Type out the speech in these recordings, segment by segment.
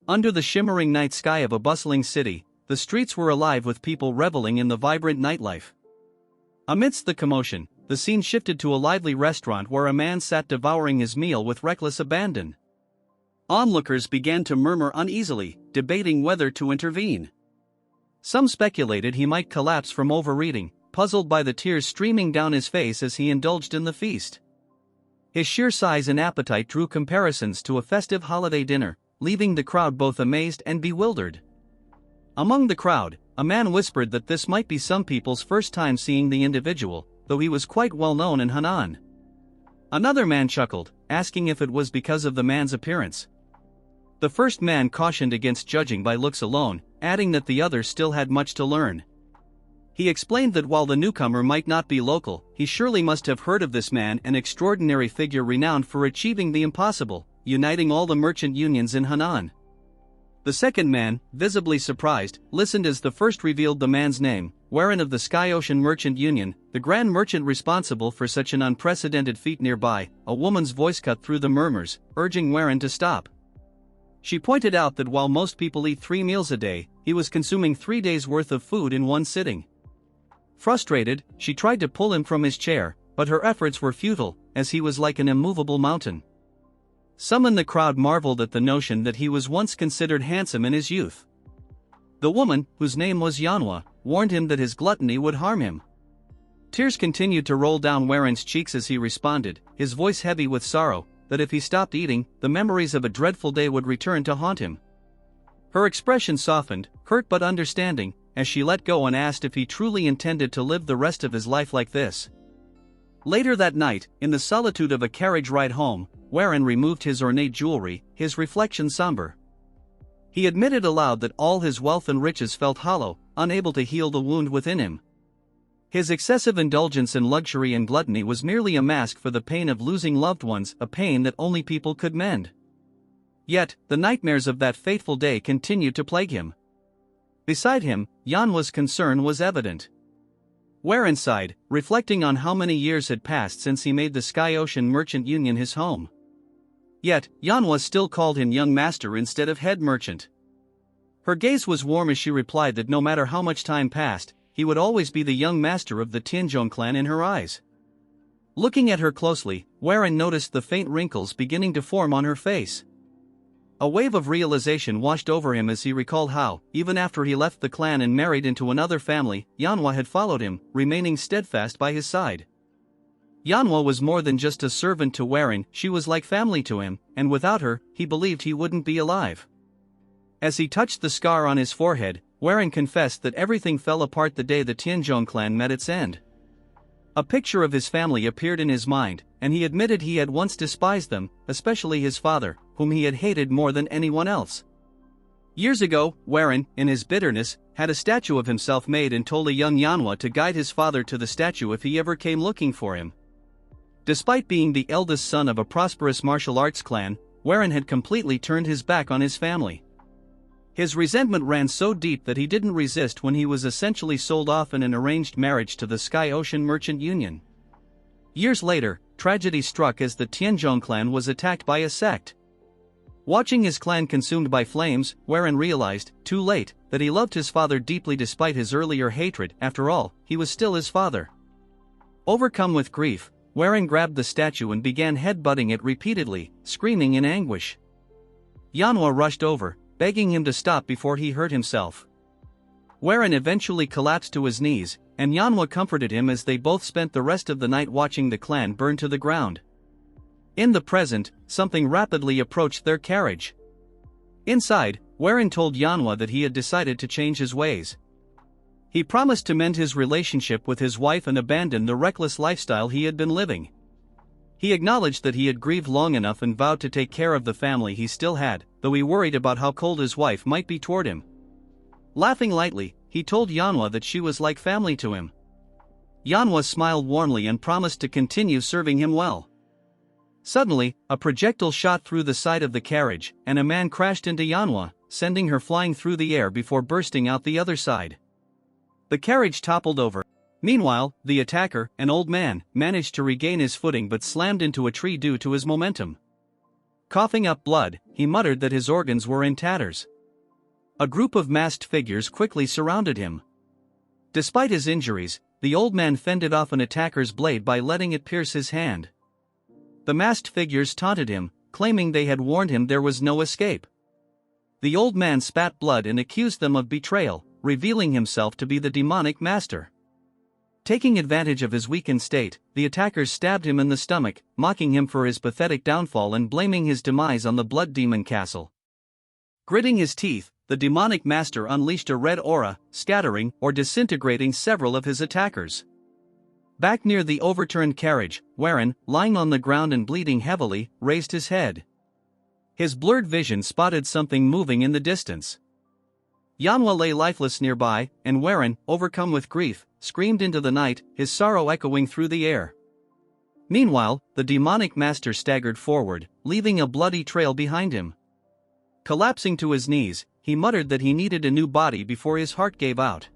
Under the shimmering night sky of a bustling city, the streets were alive with people reveling in the vibrant nightlife. Amidst the commotion, the scene shifted to a lively restaurant where a man sat devouring his meal with reckless abandon. Onlookers began to murmur uneasily, debating whether to intervene. Some speculated he might collapse from overeating, puzzled by the tears streaming down his face as he indulged in the feast. His sheer size and appetite drew comparisons to a festive holiday dinner, leaving the crowd both amazed and bewildered. Among the crowd, a man whispered that this might be some people's first time seeing the individual, though he was quite well known in Henan. Another man chuckled, asking if it was because of the man's appearance. The first man cautioned against judging by looks alone, adding that the others still had much to learn. He explained that while the newcomer might not be local, he surely must have heard of this man, an extraordinary figure renowned for achieving the impossible, uniting all the merchant unions in Henan. The second man, visibly surprised, listened as the first revealed the man's name, Warren of the Sky Ocean Merchant Union, the grand merchant responsible for such an unprecedented feat. Nearby, a woman's voice cut through the murmurs, urging Warren to stop. She pointed out that while most people eat 3 meals a day, he was consuming 3 days' worth of food in one sitting. Frustrated, she tried to pull him from his chair, but her efforts were futile, as he was like an immovable mountain. Some in the crowd marveled at the notion that he was once considered handsome in his youth. The woman, whose name was Yanhwa, warned him that his gluttony would harm him. Tears continued to roll down Warren's cheeks as he responded, his voice heavy with sorrow, that if he stopped eating, the memories of a dreadful day would return to haunt him. Her expression softened, hurt but understanding, as she let go and asked if he truly intended to live the rest of his life like this. Later that night, in the solitude of a carriage ride home, Warren removed his ornate jewelry, his reflection somber. He admitted aloud that all his wealth and riches felt hollow, unable to heal the wound within him. His excessive indulgence in luxury and gluttony was merely a mask for the pain of losing loved ones, a pain that only people could mend. Yet, the nightmares of that fateful day continued to plague him. Beside him, Yanhwa's concern was evident. Warren sighed, reflecting on how many years had passed since he made the Sky Ocean Merchant Union his home. Yet, Yanhwa still called him young master instead of head merchant. Her gaze was warm as she replied that no matter how much time passed, he would always be the young master of the Tianzhong clan in her eyes. Looking at her closely, Warren noticed the faint wrinkles beginning to form on her face. A wave of realization washed over him as he recalled how, even after he left the clan and married into another family, Yanhwa had followed him, remaining steadfast by his side. Yanhwa was more than just a servant to Warren, she was like family to him, and without her, he believed he wouldn't be alive. As he touched the scar on his forehead, Warren confessed that everything fell apart the day the Tianzhong clan met its end. A picture of his family appeared in his mind, and he admitted he had once despised them, especially his father, whom he had hated more than anyone else. Years ago, Warren, in his bitterness, had a statue of himself made and told a young Yanhwa to guide his father to the statue if he ever came looking for him. Despite being the eldest son of a prosperous martial arts clan, Warren had completely turned his back on his family. His resentment ran so deep that he didn't resist when he was essentially sold off in an arranged marriage to the Sky Ocean Merchant Union. Years later, tragedy struck as the Tianzhong clan was attacked by a sect. Watching his clan consumed by flames, Warren realized, too late, that he loved his father deeply despite his earlier hatred. After all, he was still his father. Overcome with grief, Warren grabbed the statue and began headbutting it repeatedly, screaming in anguish. Yanhwa rushed over, begging him to stop before he hurt himself. Warren eventually collapsed to his knees, and Yanhwa comforted him as they both spent the rest of the night watching the clan burn to the ground. In the present, something rapidly approached their carriage. Inside, Warren told Yanhwa that he had decided to change his ways. He promised to mend his relationship with his wife and abandon the reckless lifestyle he had been living. He acknowledged that he had grieved long enough and vowed to take care of the family he still had, though he worried about how cold his wife might be toward him. Laughing lightly, he told Yanhwa that she was like family to him. Yanhwa smiled warmly and promised to continue serving him well. Suddenly, a projectile shot through the side of the carriage, and a man crashed into Yanhwa, sending her flying through the air before bursting out the other side. The carriage toppled over. Meanwhile, the attacker, an old man, managed to regain his footing but slammed into a tree due to his momentum. Coughing up blood, he muttered that his organs were in tatters. A group of masked figures quickly surrounded him. Despite his injuries, the old man fended off an attacker's blade by letting it pierce his hand. The masked figures taunted him, claiming they had warned him there was no escape. The old man spat blood and accused them of betrayal, revealing himself to be the demonic master. Taking advantage of his weakened state, the attackers stabbed him in the stomach, mocking him for his pathetic downfall and blaming his demise on the blood demon castle. Gritting his teeth, the demonic master unleashed a red aura, scattering or disintegrating several of his attackers. Back near the overturned carriage, Warren, lying on the ground and bleeding heavily, raised his head. His blurred vision spotted something moving in the distance. Yanhwa lay lifeless nearby, and Warren, overcome with grief, screamed into the night, his sorrow echoing through the air. Meanwhile, the demonic master staggered forward, leaving a bloody trail behind him. Collapsing to his knees, he muttered that he needed a new body before his heart gave out.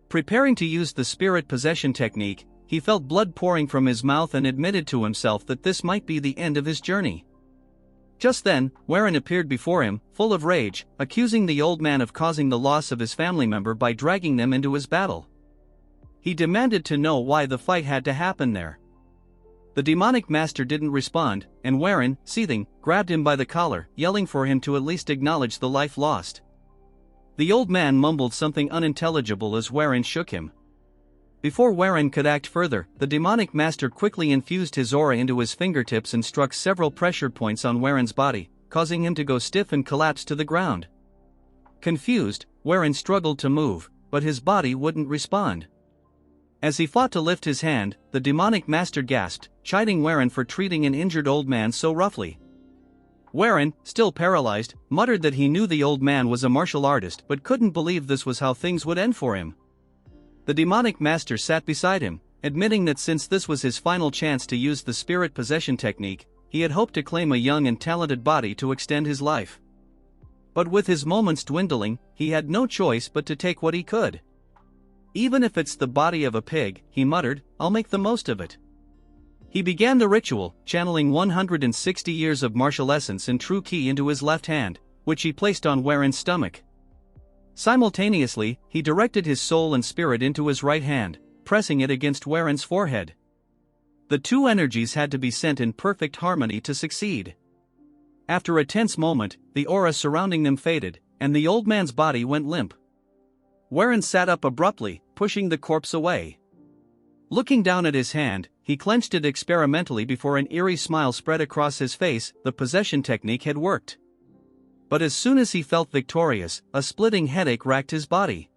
Preparing to use the spirit possession technique, he felt blood pouring from his mouth and admitted to himself that this might be the end of his journey. Just then, Warren appeared before him, full of rage, accusing the old man of causing the loss of his family member by dragging them into his battle. He demanded to know why the fight had to happen there. The demonic master didn't respond, and Warren, seething, grabbed him by the collar, yelling for him to at least acknowledge the life lost. The old man mumbled something unintelligible as Warren shook him. Before Warren could act further, the demonic master quickly infused his aura into his fingertips and struck several pressure points on Warren's body, causing him to go stiff and collapse to the ground. Confused, Warren struggled to move, but his body wouldn't respond. As he fought to lift his hand, the demonic master gasped, chiding Warren for treating an injured old man so roughly. Warren, still paralyzed, muttered that he knew the old man was a martial artist but couldn't believe this was how things would end for him. The demonic master sat beside him, admitting that since this was his final chance to use the spirit possession technique, he had hoped to claim a young and talented body to extend his life. But with his moments dwindling, he had no choice but to take what he could. Even if it's the body of a pig, he muttered, I'll make the most of it. He began the ritual, channeling 160 years of martial essence and true ki into his left hand, which he placed on Warren's stomach. Simultaneously, he directed his soul and spirit into his right hand, pressing it against Warren's forehead. The two energies had to be sent in perfect harmony to succeed. After a tense moment, the aura surrounding them faded, and the old man's body went limp. Warren sat up abruptly, pushing the corpse away. Looking down at his hand, he clenched it experimentally before an eerie smile spread across his face. The possession technique had worked. But as soon as he felt victorious, a splitting headache racked his body.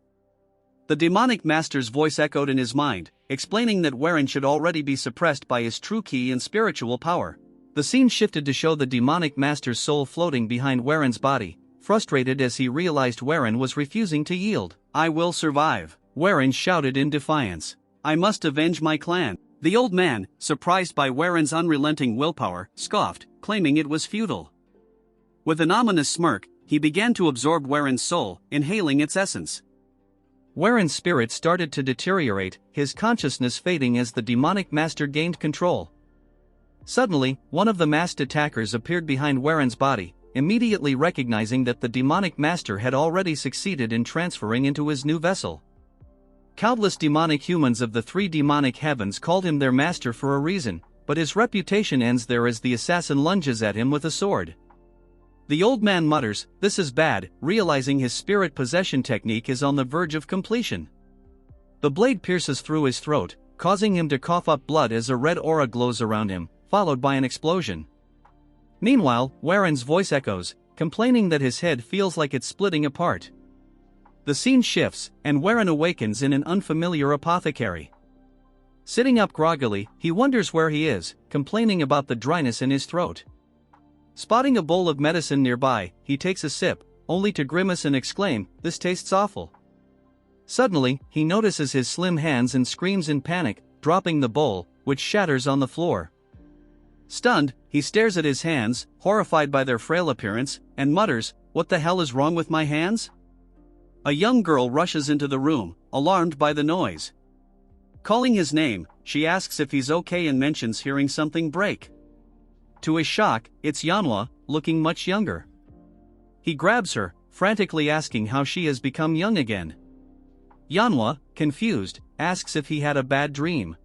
The demonic master's voice echoed in his mind, explaining that Warren should already be suppressed by his true ki and spiritual power. The scene shifted to show the demonic master's soul floating behind Warren's body, frustrated as he realized Warren was refusing to yield. I will survive, Warren shouted in defiance. I must avenge my clan. The old man, surprised by Warren's unrelenting willpower, scoffed, claiming it was futile. With an ominous smirk, he began to absorb Warren's soul, inhaling its essence. Warren's spirit started to deteriorate, his consciousness fading as the demonic master gained control. Suddenly, one of the masked attackers appeared behind Warren's body, immediately recognizing that the demonic master had already succeeded in transferring into his new vessel. Countless demonic humans of the three demonic heavens called him their master for a reason, but his reputation ends there as the assassin lunges at him with a sword. The old man mutters, "This is bad," realizing his spirit possession technique is on the verge of completion. The blade pierces through his throat, causing him to cough up blood as a red aura glows around him, followed by an explosion. Meanwhile, Warren's voice echoes, complaining that his head feels like it's splitting apart. The scene shifts, and Warren awakens in an unfamiliar apothecary. Sitting up groggily, he wonders where he is, complaining about the dryness in his throat. Spotting a bowl of medicine nearby, he takes a sip, only to grimace and exclaim, "This tastes awful." Suddenly, he notices his slim hands and screams in panic, dropping the bowl, which shatters on the floor. Stunned, he stares at his hands, horrified by their frail appearance, and mutters, "What the hell is wrong with my hands?" A young girl rushes into the room, alarmed by the noise. Calling his name, she asks if he's okay and mentions hearing something break. To his shock, it's Manhwa, looking much younger. He grabs her, frantically asking how she has become young again. Manhwa, confused, asks if he had a bad dream.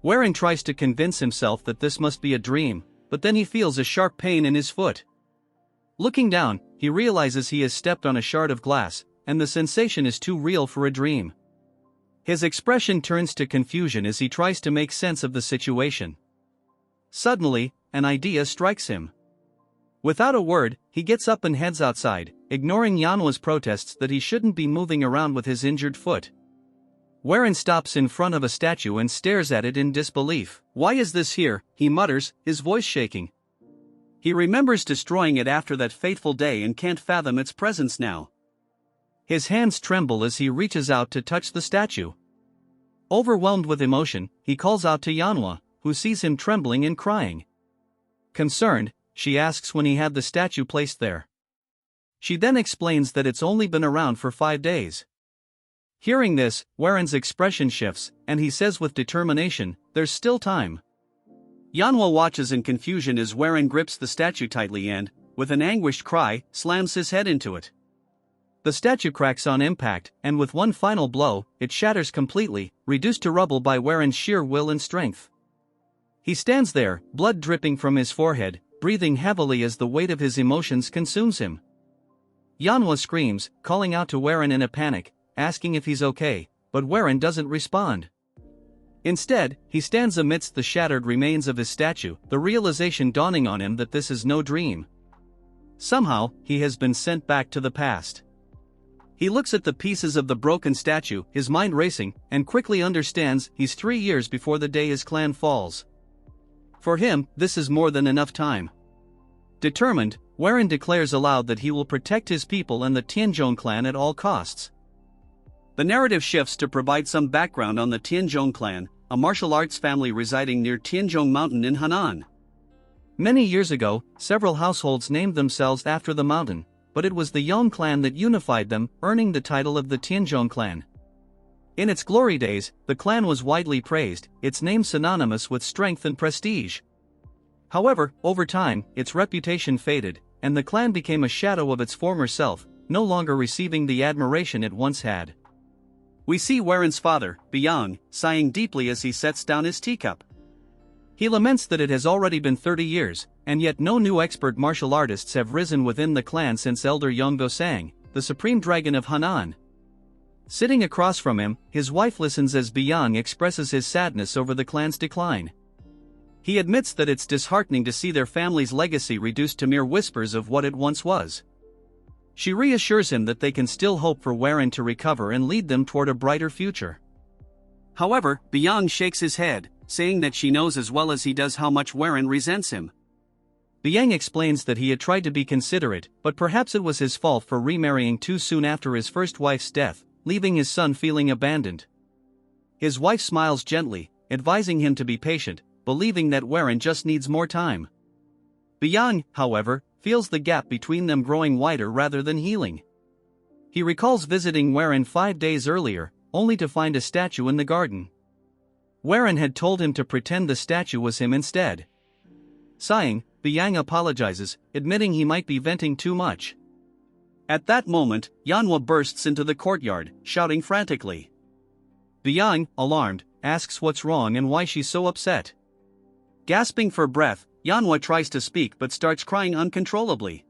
Warren tries to convince himself that this must be a dream, but then he feels a sharp pain in his foot. Looking down, he realizes he has stepped on a shard of glass, and the sensation is too real for a dream. His expression turns to confusion as he tries to make sense of the situation. Suddenly, an idea strikes him. Without a word, he gets up and heads outside, ignoring Manhwa's protests that he shouldn't be moving around with his injured foot. Warren stops in front of a statue and stares at it in disbelief. "Why is this here?" he mutters, his voice shaking. He remembers destroying it after that fateful day and can't fathom its presence now. His hands tremble as he reaches out to touch the statue. Overwhelmed with emotion, he calls out to Manhwa, who sees him trembling and crying. Concerned, she asks when he had the statue placed there. She then explains that it's only been around for 5 days. Hearing this, Warren's expression shifts, and he says with determination, "There's still time." Manhwa watches in confusion as Warren grips the statue tightly and, with an anguished cry, slams his head into it. The statue cracks on impact, and with one final blow, it shatters completely, reduced to rubble by Warren's sheer will and strength. He stands there, blood dripping from his forehead, breathing heavily as the weight of his emotions consumes him. Manhwa screams, calling out to Warren in a panic, asking if he's okay, but Warren doesn't respond. Instead, he stands amidst the shattered remains of his statue, the realization dawning on him that this is no dream. Somehow, he has been sent back to the past. He looks at the pieces of the broken statue, his mind racing, and quickly understands he's 3 years before the day his clan falls. For him, this is more than enough time. Determined, Warren declares aloud that he will protect his people and the Tianzhong clan at all costs. The narrative shifts to provide some background on the Tianzhong clan, a martial arts family residing near Tianzhong Mountain in Henan. Many years ago, several households named themselves after the mountain, but it was the Yong clan that unified them, earning the title of the Tianzhong clan. In its glory days, the clan was widely praised, its name synonymous with strength and prestige. However, over time, its reputation faded, and the clan became a shadow of its former self, no longer receiving the admiration it once had. We see Warren's father, Yong, sighing deeply as he sets down his teacup. He laments that it has already been 30 years, and yet no new expert martial artists have risen within the clan since Elder Yong Gosang, the supreme dragon of Henan. Sitting across from him, his wife listens as Yong expresses his sadness over the clan's decline. He admits that it's disheartening to see their family's legacy reduced to mere whispers of what it once was. She reassures him that they can still hope for Warren to recover and lead them toward a brighter future. However, Yong shakes his head, saying that she knows as well as he does how much Warren resents him. Yong explains that he had tried to be considerate, but perhaps it was his fault for remarrying too soon after his first wife's death, leaving his son feeling abandoned. His wife smiles gently, advising him to be patient, believing that Warren just needs more time. Yong, however, feels the gap between them growing wider rather than healing. He recalls visiting Warren 5 days earlier, only to find a statue in the garden. Warren had told him to pretend the statue was him instead. Sighing, Yong apologizes, admitting he might be venting too much. At that moment, Manhwa bursts into the courtyard, shouting frantically. Yong, alarmed, asks what's wrong and why she's so upset. Gasping for breath, Manhwa tries to speak but starts crying uncontrollably.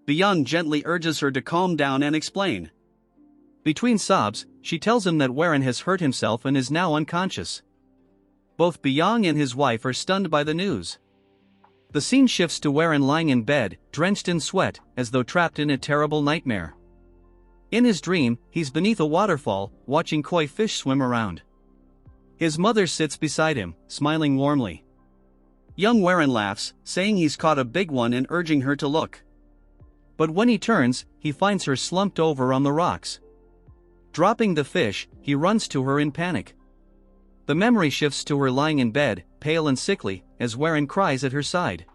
Yong gently urges her to calm down and explain. Between sobs, she tells him that Warren has hurt himself and is now unconscious. Both Yong and his wife are stunned by the news. The scene shifts to Warren lying in bed, drenched in sweat, as though trapped in a terrible nightmare. In his dream, he's beneath a waterfall, watching koi fish swim around. His mother sits beside him, smiling warmly. Young Warren laughs, saying he's caught a big one and urging her to look. But when he turns, he finds her slumped over on the rocks. Dropping the fish, he runs to her in panic. The memory shifts to her lying in bed, pale and sickly, as Warren cries at her side.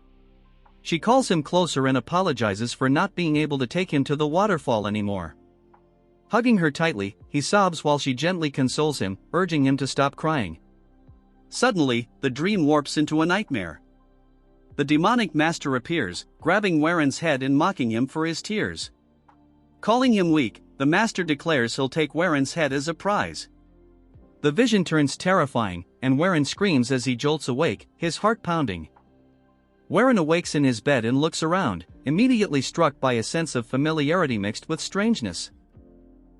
She calls him closer and apologizes for not being able to take him to the waterfall anymore. Hugging her tightly, he sobs while she gently consoles him, urging him to stop crying. Suddenly, the dream warps into a nightmare. the demonic master appears, grabbing Waren's head and mocking him for his tears. Calling him weak, the master declares he'll take Waren's head as a prize. The vision turns terrifying, and Waren screams as he jolts awake, his heart pounding. Waren awakes in his bed and looks around, immediately struck by a sense of familiarity mixed with strangeness.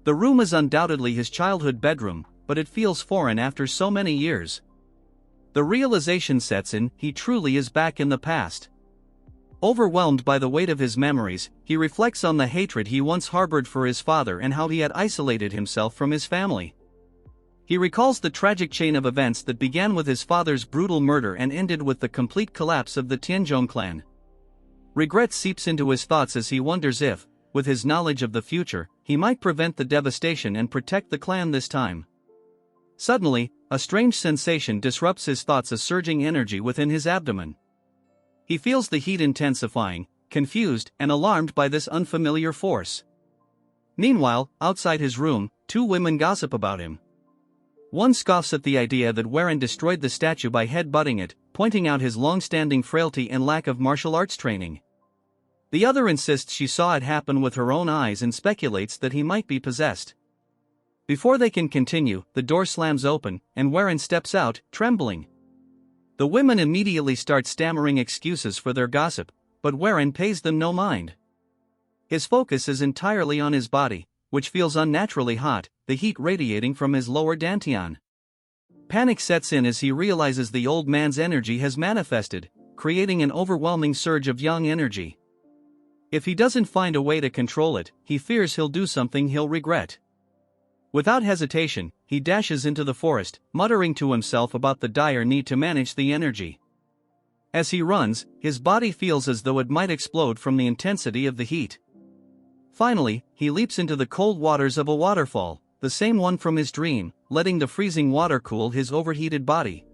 The room is undoubtedly his childhood bedroom, but it feels foreign after so many years. The realization sets in, he truly is back in the past. Overwhelmed by the weight of his memories, he reflects on the hatred he once harbored for his father and how he had isolated himself from his family. He recalls the tragic chain of events that began with his father's brutal murder and ended with the complete collapse of the Tianzhong clan. Regret seeps into his thoughts as he wonders if, with his knowledge of the future, he might prevent the devastation and protect the clan this time. Suddenly, a strange sensation disrupts his thoughts, a surging energy within his abdomen. He feels the heat intensifying, confused and alarmed by this unfamiliar force. Meanwhile, outside his room, two women gossip about him. One scoffs at the idea that Waren destroyed the statue by headbutting it, pointing out his long-standing frailty and lack of martial arts training. The other insists she saw it happen with her own eyes and speculates that he might be possessed. Before they can continue, the door slams open, and Waren steps out, trembling. The women immediately start stammering excuses for their gossip, but Waren pays them no mind. His focus is entirely on his body, which feels unnaturally hot, the heat radiating from his lower dantian. Panic sets in as he realizes the old man's energy has manifested, creating an overwhelming surge of Yang energy. If he doesn't find a way to control it, he fears he'll do something he'll regret. Without hesitation, he dashes into the forest, muttering to himself about the dire need to manage the energy. As he runs, his body feels as though it might explode from the intensity of the heat. Finally, he leaps into the cold waters of a waterfall, the same one from his dream, letting the freezing water cool his overheated body.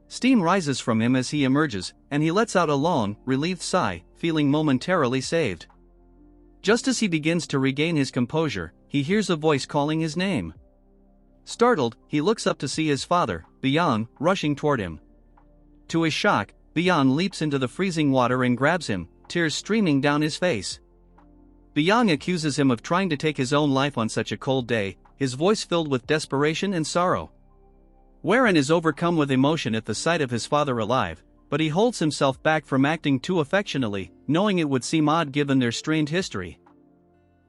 Steam rises from him as he emerges, and he lets out a long, relieved sigh, feeling momentarily saved. Just as he begins to regain his composure, he hears a voice calling his name. Startled, he looks up to see his father, Yong, rushing toward him. To his shock, Yong leaps into the freezing water and grabs him, tears streaming down his face. Yong accuses him of trying to take his own life on such a cold day, his voice filled with desperation and sorrow. Waren is overcome with emotion at the sight of his father alive, but he holds himself back from acting too affectionately, knowing it would seem odd given their strained history.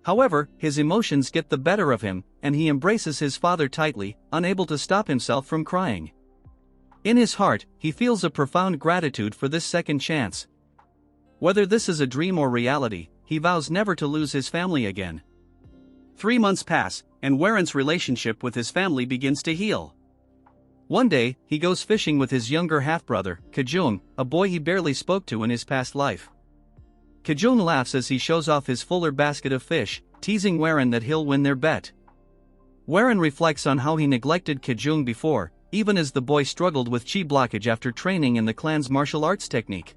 However, his emotions get the better of him, and he embraces his father tightly, unable to stop himself from crying. In his heart, he feels a profound gratitude for this second chance. Whether this is a dream or reality, he vows never to lose his family again. 3 months pass, and Waren's relationship with his family begins to heal. One day, he goes fishing with his younger half-brother, Kajung, a boy he barely spoke to in his past life. Kajung laughs as he shows off his fuller basket of fish, teasing Waren that he'll win their bet. Waren reflects on how he neglected Kajung before, even as the boy struggled with chi blockage after training in the clan's martial arts technique.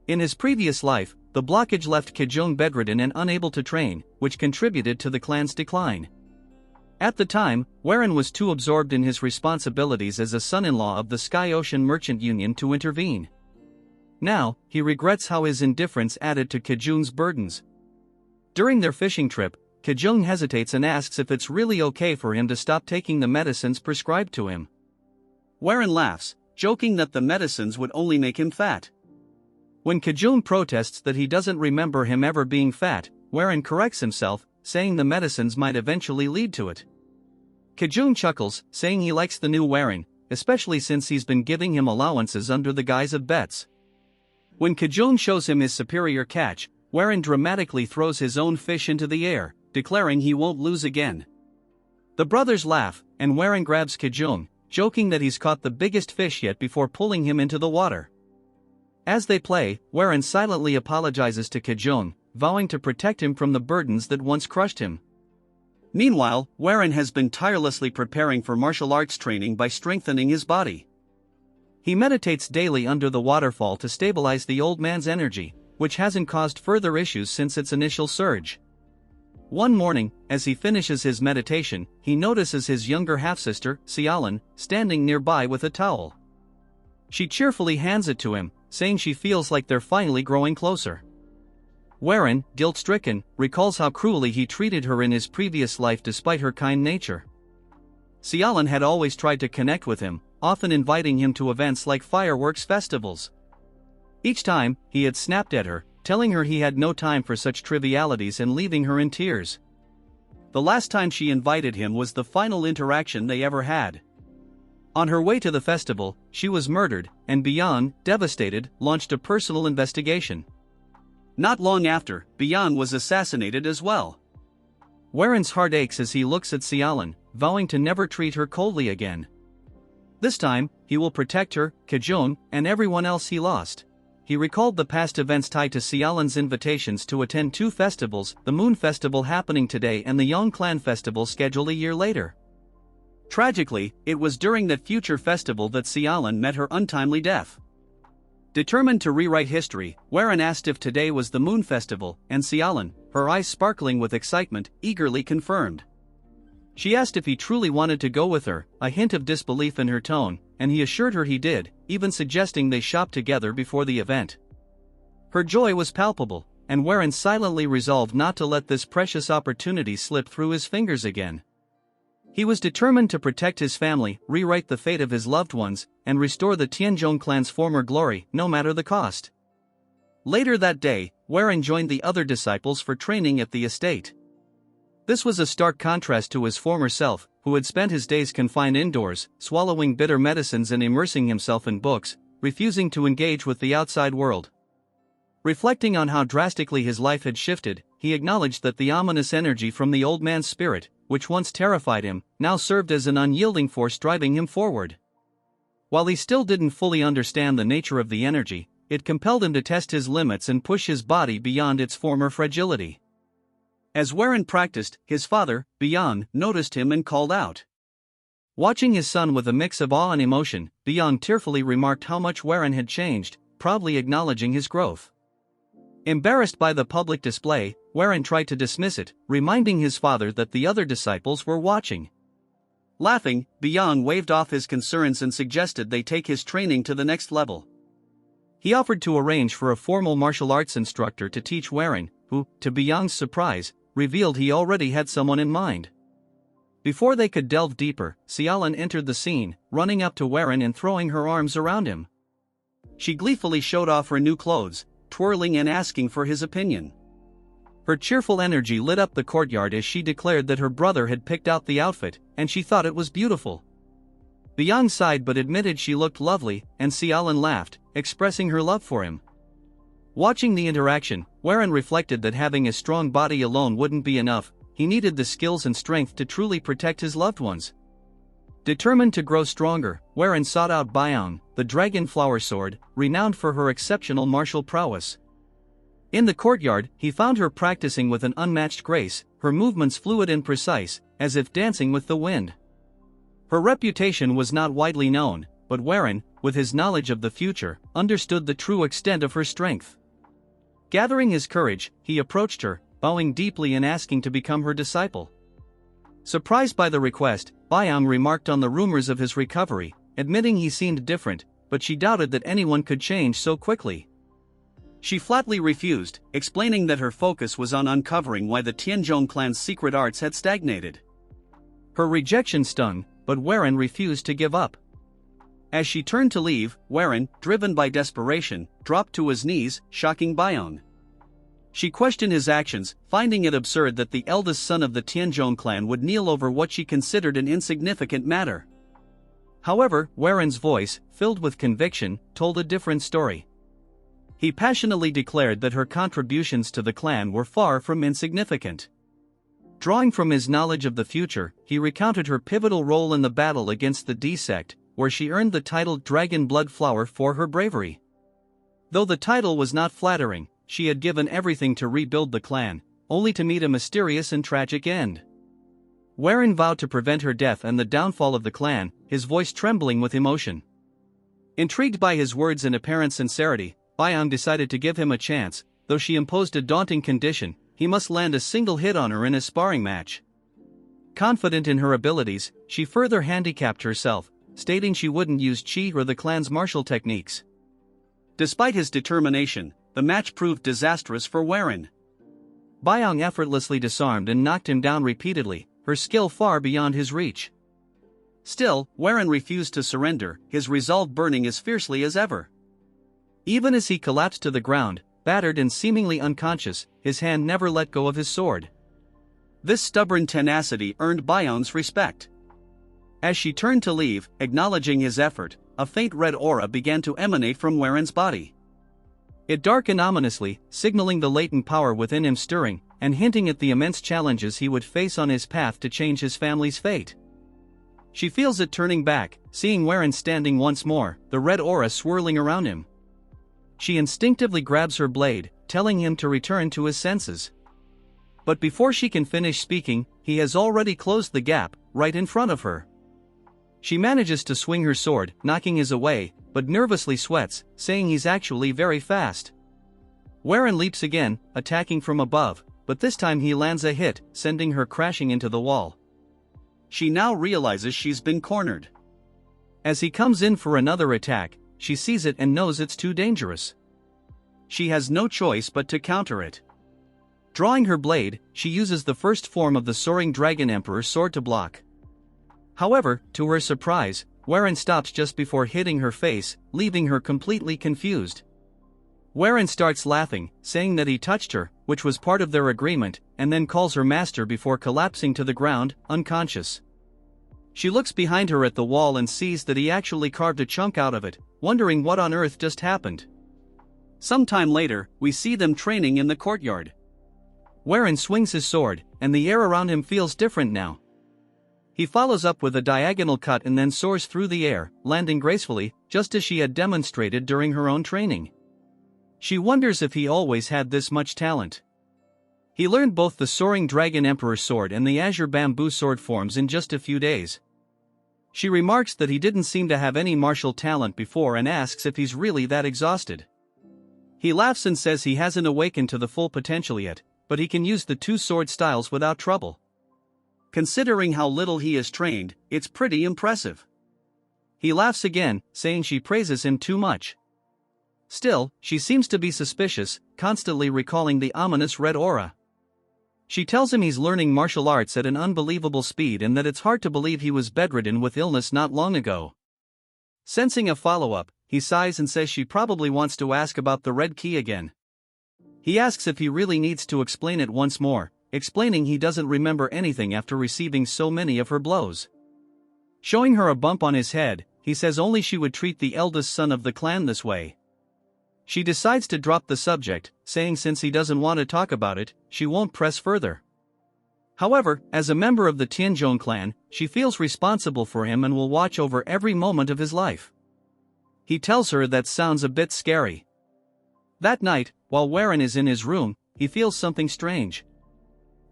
In his previous life, the blockage left Kajung bedridden and unable to train, which contributed to the clan's decline. At the time, Waren was too absorbed in his responsibilities as a son-in-law of the Sky Ocean Merchant Union to intervene. Now, he regrets how his indifference added to Kajung's burdens. During their fishing trip, Kajung hesitates and asks if it's really okay for him to stop taking the medicines prescribed to him. Waren laughs, joking that the medicines would only make him fat. When Kajung protests that he doesn't remember him ever being fat, Waren corrects himself, saying the medicines might eventually lead to it. Kajung chuckles, saying he likes the new Waren, especially since he's been giving him allowances under the guise of bets. When Kajung shows him his superior catch, Waren dramatically throws his own fish into the air, declaring he won't lose again. The brothers laugh, and Waren grabs Kajung, joking that he's caught the biggest fish yet before pulling him into the water. As they play, Waren silently apologizes to Kajung, vowing to protect him from the burdens that once crushed him. Meanwhile, Waren has been tirelessly preparing for martial arts training by strengthening his body. He meditates daily under the waterfall to stabilize the old man's energy, which hasn't caused further issues since its initial surge. One morning, as he finishes his meditation, he notices his younger half-sister, Xiaolin, standing nearby with a towel. She cheerfully hands it to him, saying she feels like they're finally growing closer. Warren, guilt-stricken, recalls how cruelly he treated her in his previous life despite her kind nature. Sialan had always tried to connect with him, often inviting him to events like fireworks festivals. Each time, he had snapped at her, telling her he had no time for such trivialities and leaving her in tears. The last time she invited him was the final interaction they ever had. On her way to the festival, she was murdered, and Beyond, devastated, launched a personal investigation. Not long after, Beyond was assassinated as well. Warren's heart aches as he looks at Sialan, vowing to never treat her coldly again. This time, he will protect her, Kajong, and everyone else he lost. He recalled the past events tied to Sialan's invitations to attend 2 festivals, the Moon Festival happening today and the Yong Clan Festival scheduled a year later. Tragically, it was during that future festival that Sialan met her untimely death. Determined to rewrite history, Warren asked if today was the Moon Festival, and Sialan, her eyes sparkling with excitement, eagerly confirmed. She asked if he truly wanted to go with her, a hint of disbelief in her tone, and he assured her he did, even suggesting they shop together before the event. Her joy was palpable, and Warren silently resolved not to let this precious opportunity slip through his fingers again. He was determined to protect his family, rewrite the fate of his loved ones, and restore the Tianzhong clan's former glory, no matter the cost. Later that day, Warren joined the other disciples for training at the estate. This was a stark contrast to his former self, who had spent his days confined indoors, swallowing bitter medicines and immersing himself in books, refusing to engage with the outside world. Reflecting on how drastically his life had shifted, he acknowledged that the ominous energy from the old man's spirit, which once terrified him, now served as an unyielding force driving him forward. While he still didn't fully understand the nature of the energy, it compelled him to test his limits and push his body beyond its former fragility. As Warren practiced, his father, Beyond, noticed him and called out. Watching his son with a mix of awe and emotion, Beyond tearfully remarked how much Warren had changed, proudly acknowledging his growth. Embarrassed by the public display, Warren tried to dismiss it, reminding his father that the other disciples were watching. Laughing, Beyond waved off his concerns and suggested they take his training to the next level. He offered to arrange for a formal martial arts instructor to teach Warren, who, to Beyond's surprise, revealed he already had someone in mind. Before they could delve deeper, Sialan entered the scene, running up to Warren and throwing her arms around him. She gleefully showed off her new clothes, twirling and asking for his opinion. Her cheerful energy lit up the courtyard as she declared that her brother had picked out the outfit, and she thought it was beautiful. Beyond sighed but admitted she looked lovely, and Sialan laughed, expressing her love for him. Watching the interaction, Warren reflected that having a strong body alone wouldn't be enough, he needed the skills and strength to truly protect his loved ones. Determined to grow stronger, Warren sought out Byeong, the dragon flower sword, renowned for her exceptional martial prowess. In the courtyard, he found her practicing with an unmatched grace, her movements fluid and precise, as if dancing with the wind. Her reputation was not widely known, but Warren, with his knowledge of the future, understood the true extent of her strength. Gathering his courage, he approached her, bowing deeply and asking to become her disciple. Surprised by the request, Byeong remarked on the rumors of his recovery, admitting he seemed different, but she doubted that anyone could change so quickly. She flatly refused, explaining that her focus was on uncovering why the Tianzhong clan's secret arts had stagnated. Her rejection stung, but Warren refused to give up. As she turned to leave, Warren, driven by desperation, dropped to his knees, shocking Byeong. She questioned his actions, finding it absurd that the eldest son of the Tianzhong clan would kneel over what she considered an insignificant matter. However, Warren's voice, filled with conviction, told a different story. He passionately declared that her contributions to the clan were far from insignificant. Drawing from his knowledge of the future, he recounted her pivotal role in the battle against the D sect, where she earned the title Dragon Blood Flower for her bravery. Though the title was not flattering, she had given everything to rebuild the clan, only to meet a mysterious and tragic end. Warren vowed to prevent her death and the downfall of the clan, his voice trembling with emotion. Intrigued by his words and apparent sincerity, Byeong decided to give him a chance, though she imposed a daunting condition: he must land a single hit on her in a sparring match. Confident in her abilities, she further handicapped herself, stating she wouldn't use chi or the clan's martial techniques. Despite his determination, the match proved disastrous for Warren. Byung effortlessly disarmed and knocked him down repeatedly, her skill far beyond his reach. Still, Warren refused to surrender, his resolve burning as fiercely as ever. Even as he collapsed to the ground, battered and seemingly unconscious, his hand never let go of his sword. This stubborn tenacity earned Byung's respect. As she turned to leave, acknowledging his effort, a faint red aura began to emanate from Warren's body. It darkened ominously, signaling the latent power within him stirring, and hinting at the immense challenges he would face on his path to change his family's fate. She feels it turning back, seeing Warren standing once more, the red aura swirling around him. She instinctively grabs her blade, telling him to return to his senses. But before she can finish speaking, he has already closed the gap, right in front of her. She manages to swing her sword, knocking his away, but nervously sweats, saying he's actually very fast. Warren leaps again, attacking from above, but this time he lands a hit, sending her crashing into the wall. She now realizes she's been cornered. As he comes in for another attack, she sees it and knows it's too dangerous. She has no choice but to counter it. Drawing her blade, she uses the first form of the Soaring Dragon Emperor's sword to block. However, to her surprise, Warren stops just before hitting her face, leaving her completely confused. Warren starts laughing, saying that he touched her, which was part of their agreement, and then calls her master before collapsing to the ground, unconscious. She looks behind her at the wall and sees that he actually carved a chunk out of it, wondering what on earth just happened. Sometime later, we see them training in the courtyard. Warren swings his sword, and the air around him feels different now. He follows up with a diagonal cut and then soars through the air, landing gracefully, just as she had demonstrated during her own training. She wonders if he always had this much talent. He learned both the Soaring Dragon Emperor's sword and the Azure Bamboo sword forms in just a few days. She remarks that he didn't seem to have any martial talent before and asks if he's really that exhausted. He laughs and says he hasn't awakened to the full potential yet, but he can use the two sword styles without trouble. Considering how little he is trained, it's pretty impressive. He laughs again, saying she praises him too much. Still, she seems to be suspicious, constantly recalling the ominous red aura. She tells him he's learning martial arts at an unbelievable speed and that it's hard to believe he was bedridden with illness not long ago. Sensing a follow-up, he sighs and says she probably wants to ask about the red key again. He asks if he really needs to explain it once more, explaining he doesn't remember anything after receiving so many of her blows. Showing her a bump on his head, he says only she would treat the eldest son of the clan this way. She decides to drop the subject, saying since he doesn't want to talk about it, she won't press further. However, as a member of the Tianzhong clan, she feels responsible for him and will watch over every moment of his life. He tells her that sounds a bit scary. That night, while Warren is in his room, he feels something strange.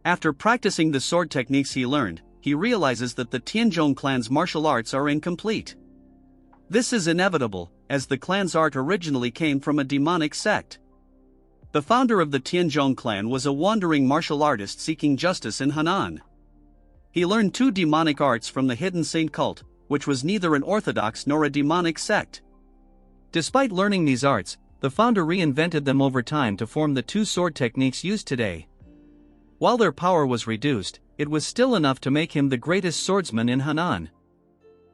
After practicing the sword techniques he learned, he realizes that the Tianzhong clan's martial arts are incomplete. This is inevitable, as the clan's art originally came from a demonic sect. The founder of the Tianzhong clan was a wandering martial artist seeking justice in Henan. He learned two demonic arts from the hidden saint cult, which was neither an orthodox nor a demonic sect. Despite learning these arts, the founder reinvented them over time to form the two sword techniques used today. While their power was reduced, it was still enough to make him the greatest swordsman in Henan.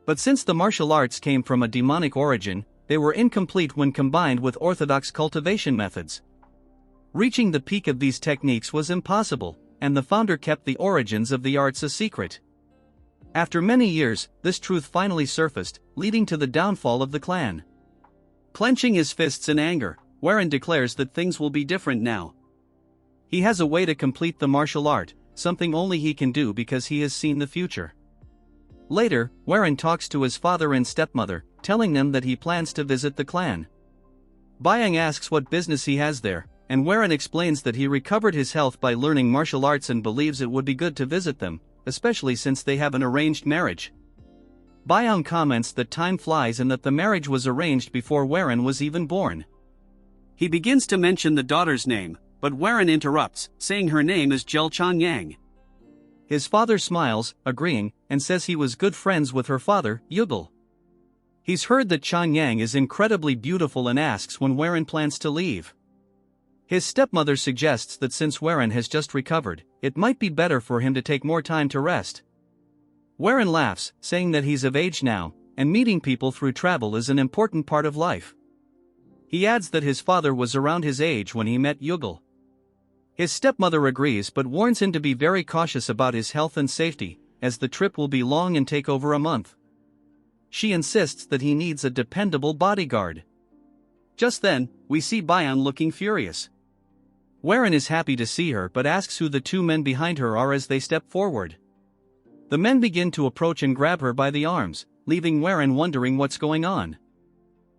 But since the martial arts came from a demonic origin, they were incomplete when combined with orthodox cultivation methods. Reaching the peak of these techniques was impossible, and the founder kept the origins of the arts a secret. After many years, this truth finally surfaced, leading to the downfall of the clan. Clenching his fists in anger, Warren declares that things will be different now. He has a way to complete the martial art, something only he can do because he has seen the future. Later, Warren talks to his father and stepmother, telling them that he plans to visit the clan. Byung asks what business he has there, and Warren explains that he recovered his health by learning martial arts and believes it would be good to visit them, especially since they have an arranged marriage. Byung comments that time flies and that the marriage was arranged before Warren was even born. He begins to mention the daughter's name, but Warren interrupts, saying her name is Jel Changyang. His father smiles, agreeing, and says he was good friends with her father, Yugel. He's heard that Chanyang is incredibly beautiful and asks when Warren plans to leave. His stepmother suggests that since Warren has just recovered, it might be better for him to take more time to rest. Warren laughs, saying that he's of age now, and meeting people through travel is an important part of life. He adds that his father was around his age when he met Yugal. His stepmother agrees but warns him to be very cautious about his health and safety, as the trip will be long and take over a month. She insists that he needs a dependable bodyguard. Just then, we see Bayan looking furious. Warren is happy to see her but asks who the two men behind her are as they step forward. The men begin to approach and grab her by the arms, leaving Warren wondering what's going on.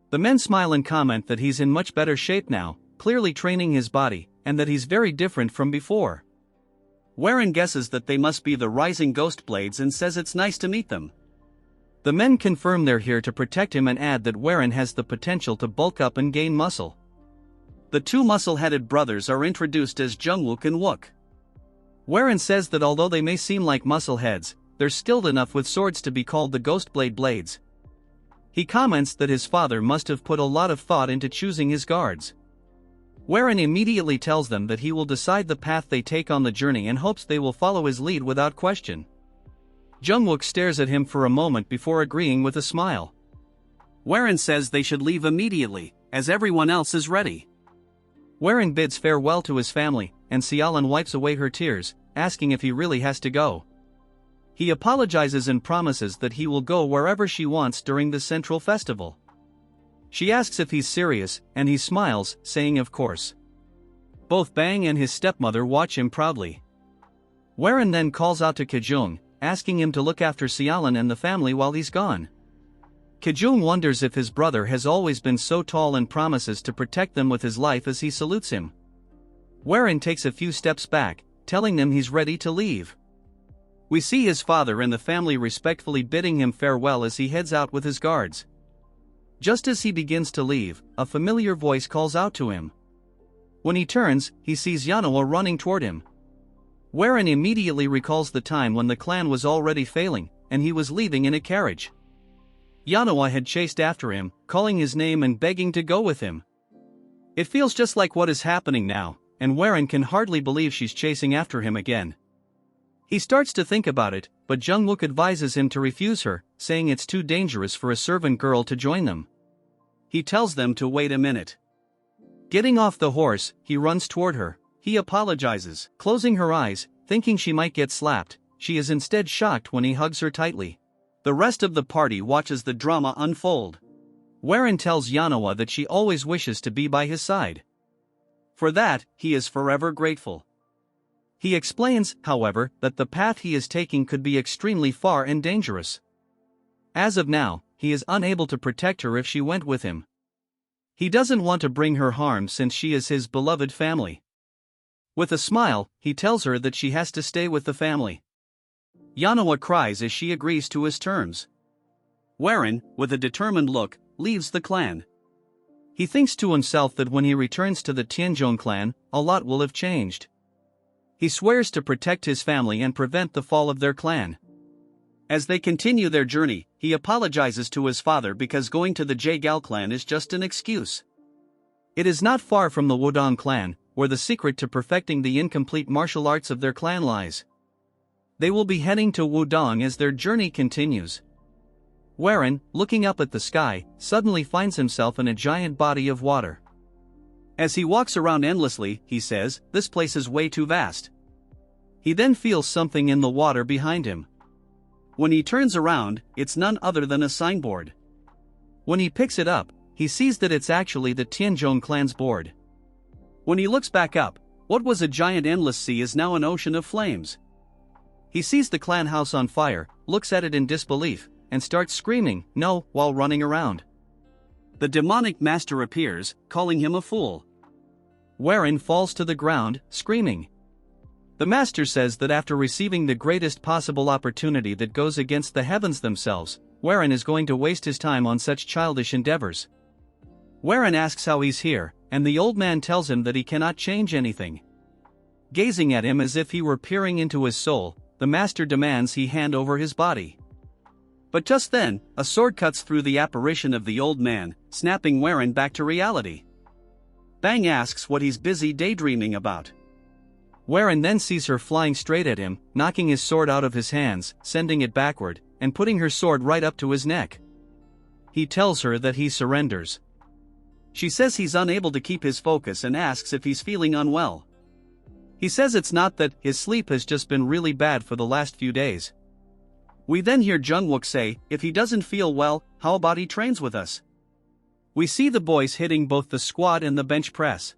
The men smile and comment that he's in much better shape now, clearly training his body, and that he's very different from before. Warren guesses that they must be the Rising Ghost Blades and says it's nice to meet them. The men confirm they're here to protect him and add that Warren has the potential to bulk up and gain muscle. The two muscle-headed brothers are introduced as Jungwook and Wook. Warren says that although they may seem like muscle-heads, they're skilled enough with swords to be called the Ghostblade Blades. He comments that his father must have put a lot of thought into choosing his guards. Warren immediately tells them that he will decide the path they take on the journey and hopes they will follow his lead without question. Jungwook stares at him for a moment before agreeing with a smile. Warren says they should leave immediately, as everyone else is ready. Warren bids farewell to his family, and Xiaolan wipes away her tears, asking if he really has to go. He apologizes and promises that he will go wherever she wants during the central festival. She asks if he's serious, and he smiles, saying of course. Both Bang and his stepmother watch him proudly. Warren then calls out to Kajung, asking him to look after Xiaolan and the family while he's gone. Kajung wonders if his brother has always been so tall and promises to protect them with his life as he salutes him. Warren takes a few steps back, telling them he's ready to leave. We see his father and the family respectfully bidding him farewell as he heads out with his guards. Just as he begins to leave, a familiar voice calls out to him. When he turns, he sees Yanoa running toward him. Warren immediately recalls the time when the clan was already failing, and he was leaving in a carriage. Yanoa had chased after him, calling his name and begging to go with him. It feels just like what is happening now, and Warren can hardly believe she's chasing after him again. He starts to think about it, but Jungwook advises him to refuse her, saying it's too dangerous for a servant girl to join them. He tells them to wait a minute. Getting off the horse, he runs toward her. He apologizes, closing her eyes, thinking she might get slapped. She is instead shocked when he hugs her tightly. The rest of the party watches the drama unfold. Warren tells Yanoa that she always wishes to be by his side. For that, he is forever grateful. He explains, however, that the path he is taking could be extremely far and dangerous. As of now, he is unable to protect her if she went with him. He doesn't want to bring her harm since she is his beloved family. With a smile, he tells her that she has to stay with the family. Yanoa cries as she agrees to his terms. Warren, with a determined look, leaves the clan. He thinks to himself that when he returns to the Tianzhong clan, a lot will have changed. He swears to protect his family and prevent the fall of their clan. As they continue their journey, he apologizes to his father because going to the Jaegal clan is just an excuse. It is not far from the Wudong clan, where the secret to perfecting the incomplete martial arts of their clan lies. They will be heading to Wudong as their journey continues. Warren, looking up at the sky, suddenly finds himself in a giant body of water. As he walks around endlessly, he says, "This place is way too vast." He then feels something in the water behind him. When he turns around, it's none other than a signboard. When he picks it up, he sees that it's actually the Tianzhong clan's board. When he looks back up, what was a giant endless sea is now an ocean of flames. He sees the clan house on fire, looks at it in disbelief, and starts screaming, "No," while running around. The demonic master appears, calling him a fool. Warren falls to the ground, screaming. The master says that after receiving the greatest possible opportunity that goes against the heavens themselves, Warren is going to waste his time on such childish endeavors. Warren asks how he's here, and the old man tells him that he cannot change anything. Gazing at him as if he were peering into his soul, the master demands he hand over his body. But just then, a sword cuts through the apparition of the old man, snapping Warren back to reality. Bang asks what he's busy daydreaming about. Warren then sees her flying straight at him, knocking his sword out of his hands, sending it backward, and putting her sword right up to his neck. He tells her that he surrenders. She says he's unable to keep his focus and asks if he's feeling unwell. He says it's not that, his sleep has just been really bad for the last few days. We then hear Jungwook say, if he doesn't feel well, how about he trains with us? We see the boys hitting both the squat and the bench press.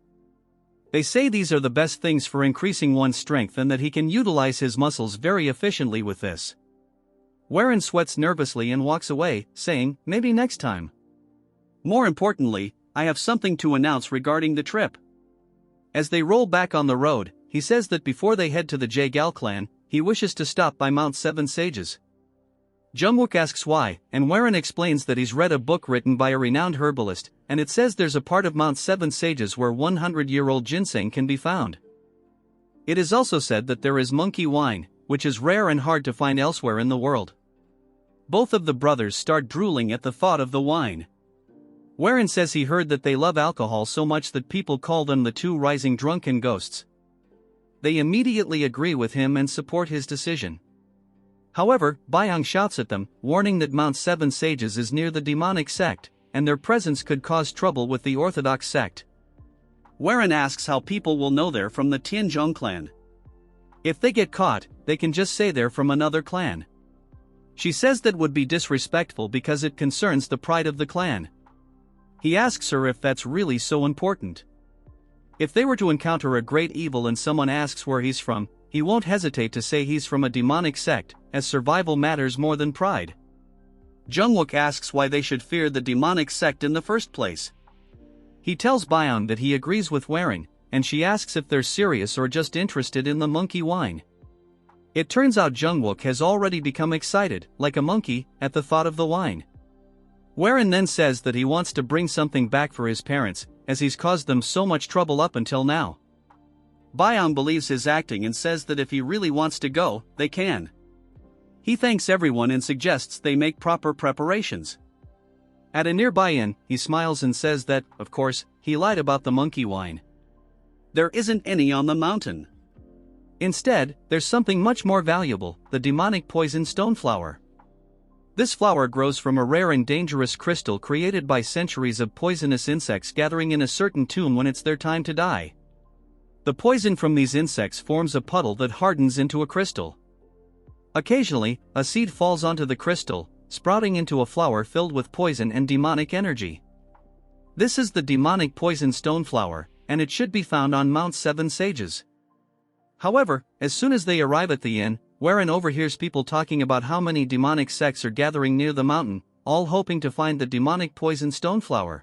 They say these are the best things for increasing one's strength and that he can utilize his muscles very efficiently with this. Warren sweats nervously and walks away, saying, maybe next time. More importantly, I have something to announce regarding the trip. As they roll back on the road, he says that before they head to the Jaegal clan, he wishes to stop by Mount Seven Sages. Jungwook asks why, and Warren explains that he's read a book written by a renowned herbalist, and it says there's a part of Mount Seven Sages where 100-year-old ginseng can be found. It is also said that there is monkey wine, which is rare and hard to find elsewhere in the world. Both of the brothers start drooling at the thought of the wine. Warren says he heard that they love alcohol so much that people call them the two rising drunken ghosts. They immediately agree with him and support his decision. However, Byung shouts at them, warning that Mount Seven Sages is near the demonic sect, and their presence could cause trouble with the orthodox sect. Warren asks how people will know they're from the Tianzhong clan. If they get caught, they can just say they're from another clan. She says that would be disrespectful because it concerns the pride of the clan. He asks her if that's really so important. If they were to encounter a great evil and someone asks where he's from, he won't hesitate to say he's from a demonic sect, as survival matters more than pride. Jungwook asks why they should fear the demonic sect in the first place. He tells Byung that he agrees with Warren, and she asks if they're serious or just interested in the monkey wine. It turns out Jungwook has already become excited, like a monkey, at the thought of the wine. Warren then says that he wants to bring something back for his parents, as he's caused them so much trouble up until now. Byung believes his acting and says that if he really wants to go, they can. He thanks everyone and suggests they make proper preparations. At a nearby inn, he smiles and says that, of course, he lied about the monkey wine. There isn't any on the mountain. Instead, there's something much more valuable, the demonic poison stoneflower. This flower grows from a rare and dangerous crystal created by centuries of poisonous insects gathering in a certain tomb when it's their time to die. The poison from these insects forms a puddle that hardens into a crystal. Occasionally, a seed falls onto the crystal, sprouting into a flower filled with poison and demonic energy. This is the demonic poison stoneflower, and it should be found on Mount Seven Sages. However, as soon as they arrive at the inn, Warren overhears people talking about how many demonic sects are gathering near the mountain, all hoping to find the demonic poison stoneflower.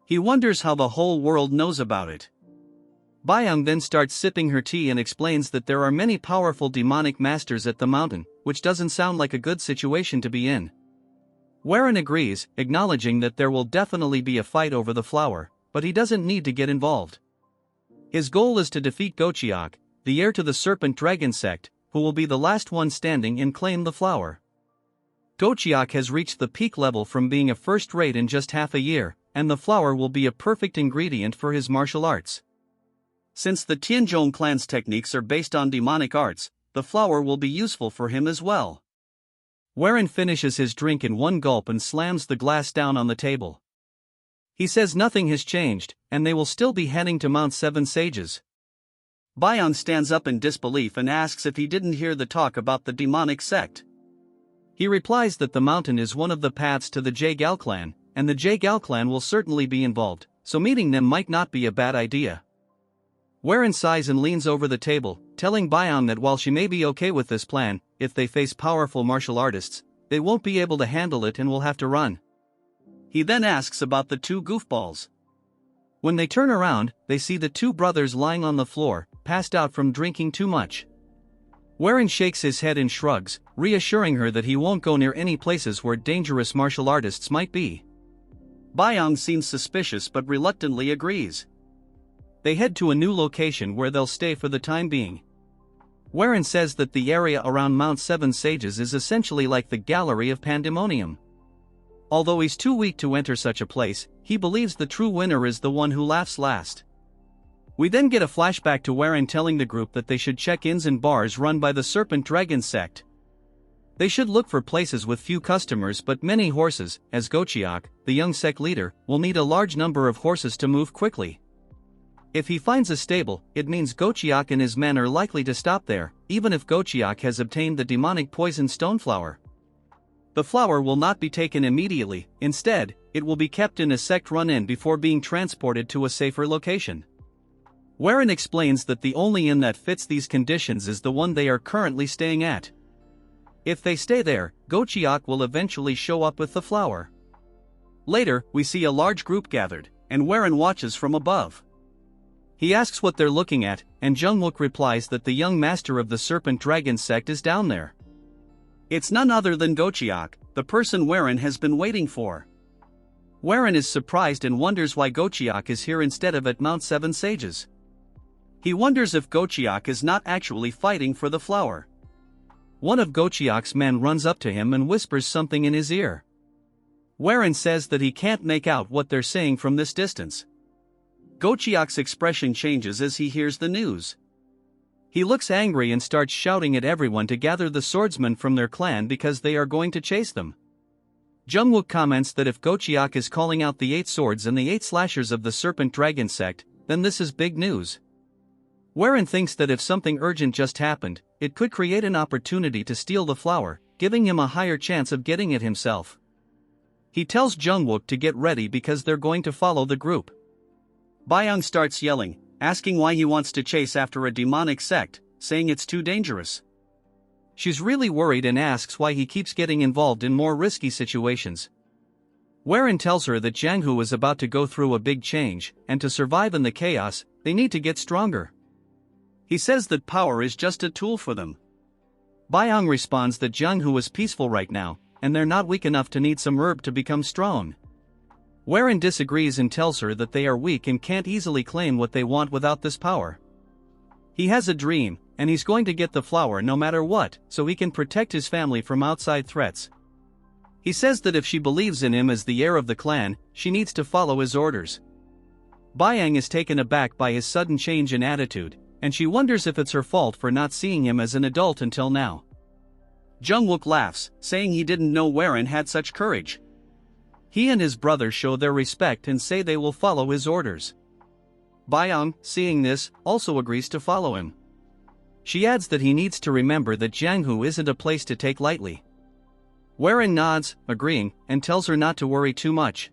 He wonders how the whole world knows about it. Byung then starts sipping her tea and explains that there are many powerful demonic masters at the mountain, which doesn't sound like a good situation to be in. Warren agrees, acknowledging that there will definitely be a fight over the flower, but he doesn't need to get involved. His goal is to defeat Gochiok, the heir to the Serpent Dragon sect, who will be the last one standing and claim the flower. Gochiok has reached the peak level from being a first-rate in just half a year, and the flower will be a perfect ingredient for his martial arts. Since the Tianzhong clan's techniques are based on demonic arts, the flower will be useful for him as well. Warren finishes his drink in one gulp and slams the glass down on the table. He says nothing has changed, and they will still be heading to Mount Seven Sages. Byung stands up in disbelief and asks if he didn't hear the talk about the demonic sect. He replies that the mountain is one of the paths to the Jaegal clan, and the Jaegal clan will certainly be involved, so meeting them might not be a bad idea. Warren sighs and leans over the table, telling Byung that while she may be okay with this plan, if they face powerful martial artists, they won't be able to handle it and will have to run. He then asks about the two goofballs. When they turn around, they see the two brothers lying on the floor, passed out from drinking too much. Warren shakes his head and shrugs, reassuring her that he won't go near any places where dangerous martial artists might be. Byung seems suspicious but reluctantly agrees. They head to a new location where they'll stay for the time being. Warren says that the area around Mount Seven Sages is essentially like the Gallery of Pandemonium. Although he's too weak to enter such a place, he believes the true winner is the one who laughs last. We then get a flashback to Warren telling the group that they should check inns and bars run by the Serpent Dragon sect. They should look for places with few customers but many horses, as Gochiak, the young sect leader, will need a large number of horses to move quickly. If he finds a stable, it means Gochiak and his men are likely to stop there, even if Gochiak has obtained the demonic poison stoneflower. The flower will not be taken immediately, instead, it will be kept in a sect-run inn before being transported to a safer location. Warren explains that the only inn that fits these conditions is the one they are currently staying at. If they stay there, Gochiak will eventually show up with the flower. Later, we see a large group gathered, and Warren watches from above. He asks what they're looking at, and Jungwook replies that the young master of the Serpent Dragon sect is down there. It's none other than Gochiak, the person Warren has been waiting for. Warren is surprised and wonders why Gochiak is here instead of at Mount Seven Sages. He wonders if Gochiak is not actually fighting for the flower. One of Gochiak's men runs up to him and whispers something in his ear. Warren says that he can't make out what they're saying from this distance. Gochiak's expression changes as he hears the news. He looks angry and starts shouting at everyone to gather the swordsmen from their clan because they are going to chase them. Jungwook comments that if Gochiak is calling out the 8 swords and the 8 slashers of the Serpent Dragon sect, then this is big news. Warren thinks that if something urgent just happened, it could create an opportunity to steal the flower, giving him a higher chance of getting it himself. He tells Jungwook to get ready because they're going to follow the group. Byung starts yelling, asking why he wants to chase after a demonic sect, saying it's too dangerous. She's really worried and asks why he keeps getting involved in more risky situations. Warren tells her that Janghu is about to go through a big change, and to survive in the chaos, they need to get stronger. He says that power is just a tool for them. Byung responds that Janghu is peaceful right now, and they're not weak enough to need some herb to become strong. Warren disagrees and tells her that they are weak and can't easily claim what they want without this power. He has a dream, and he's going to get the flower no matter what, so he can protect his family from outside threats. He says that if she believes in him as the heir of the clan, she needs to follow his orders. Byung is taken aback by his sudden change in attitude, and she wonders if it's her fault for not seeing him as an adult until now. Jungwook laughs, saying he didn't know Warren had such courage. He and his brother show their respect and say they will follow his orders. Byung, seeing this, also agrees to follow him. She adds that he needs to remember that Janghu isn't a place to take lightly. Warren nods, agreeing, and tells her not to worry too much.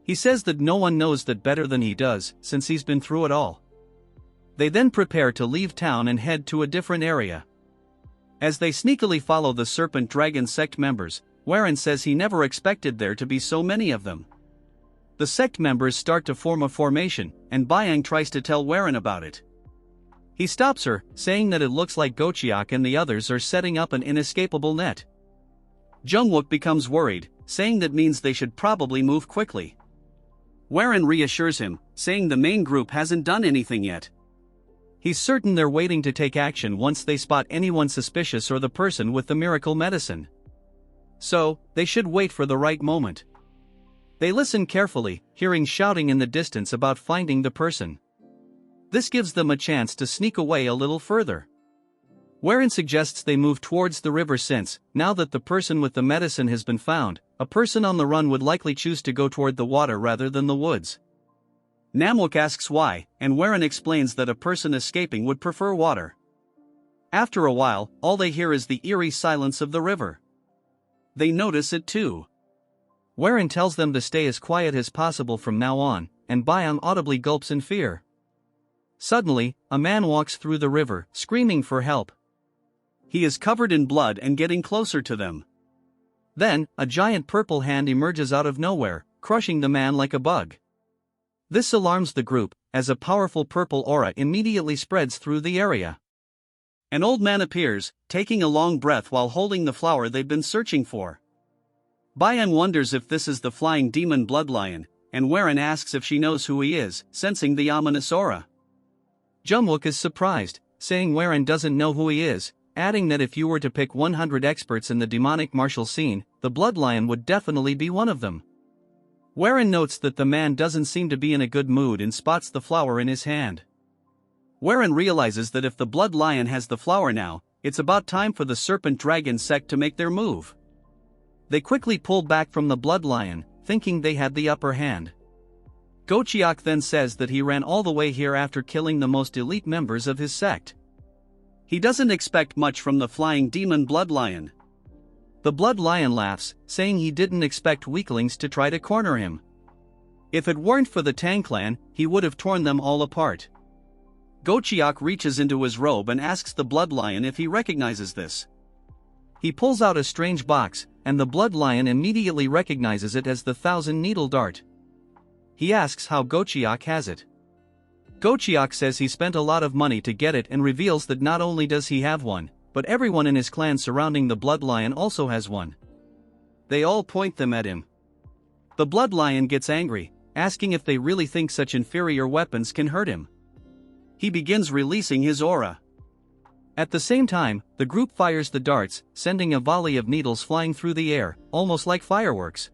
He says that no one knows that better than he does, since he's been through it all. They then prepare to leave town and head to a different area. As they sneakily follow the Serpent Dragon sect members, Warren says he never expected there to be so many of them. The sect members start to form a formation, and Byung tries to tell Warren about it. He stops her, saying that it looks like Gochiak and the others are setting up an inescapable net. Jungwook becomes worried, saying that means they should probably move quickly. Warren reassures him, saying the main group hasn't done anything yet. He's certain they're waiting to take action once they spot anyone suspicious or the person with the miracle medicine. So, they should wait for the right moment. They listen carefully, hearing shouting in the distance about finding the person. This gives them a chance to sneak away a little further. Warren suggests they move towards the river since, now that the person with the medicine has been found, a person on the run would likely choose to go toward the water rather than the woods. Namwook asks why, and Warren explains that a person escaping would prefer water. After a while, all they hear is the eerie silence of the river. They notice it too. Warren tells them to stay as quiet as possible from now on, and Byung audibly gulps in fear. Suddenly, a man walks through the river, screaming for help. He is covered in blood and getting closer to them. Then, a giant purple hand emerges out of nowhere, crushing the man like a bug. This alarms the group, as a powerful purple aura immediately spreads through the area. An old man appears, taking a long breath while holding the flower they've been searching for. Byung wonders if this is the flying demon bloodlion, and Warren asks if she knows who he is, sensing the ominous aura. Jungwook is surprised, saying Warren doesn't know who he is, adding that if you were to pick 100 experts in the demonic martial scene, the Blood Lion would definitely be one of them. Warren notes that the man doesn't seem to be in a good mood and spots the flower in his hand. Warren realizes that if the Blood Lion has the flower now, it's about time for the Serpent Dragon sect to make their move. They quickly pull back from the Blood Lion, thinking they had the upper hand. Gochiak then says that he ran all the way here after killing the most elite members of his sect. He doesn't expect much from the flying demon Blood Lion. The Blood Lion laughs, saying he didn't expect weaklings to try to corner him. If it weren't for the Tang clan, he would have torn them all apart. Gochiak reaches into his robe and asks the Blood Lion if he recognizes this. He pulls out a strange box, and the Blood Lion immediately recognizes it as the Thousand Needle Dart. He asks how Gochiak has it. Gochiak says he spent a lot of money to get it and reveals that not only does he have one, but everyone in his clan surrounding the Blood Lion also has one. They all point them at him. The Blood Lion gets angry, asking if they really think such inferior weapons can hurt him. He begins releasing his aura. At the same time, the group fires the darts, sending a volley of needles flying through the air, almost like fireworks.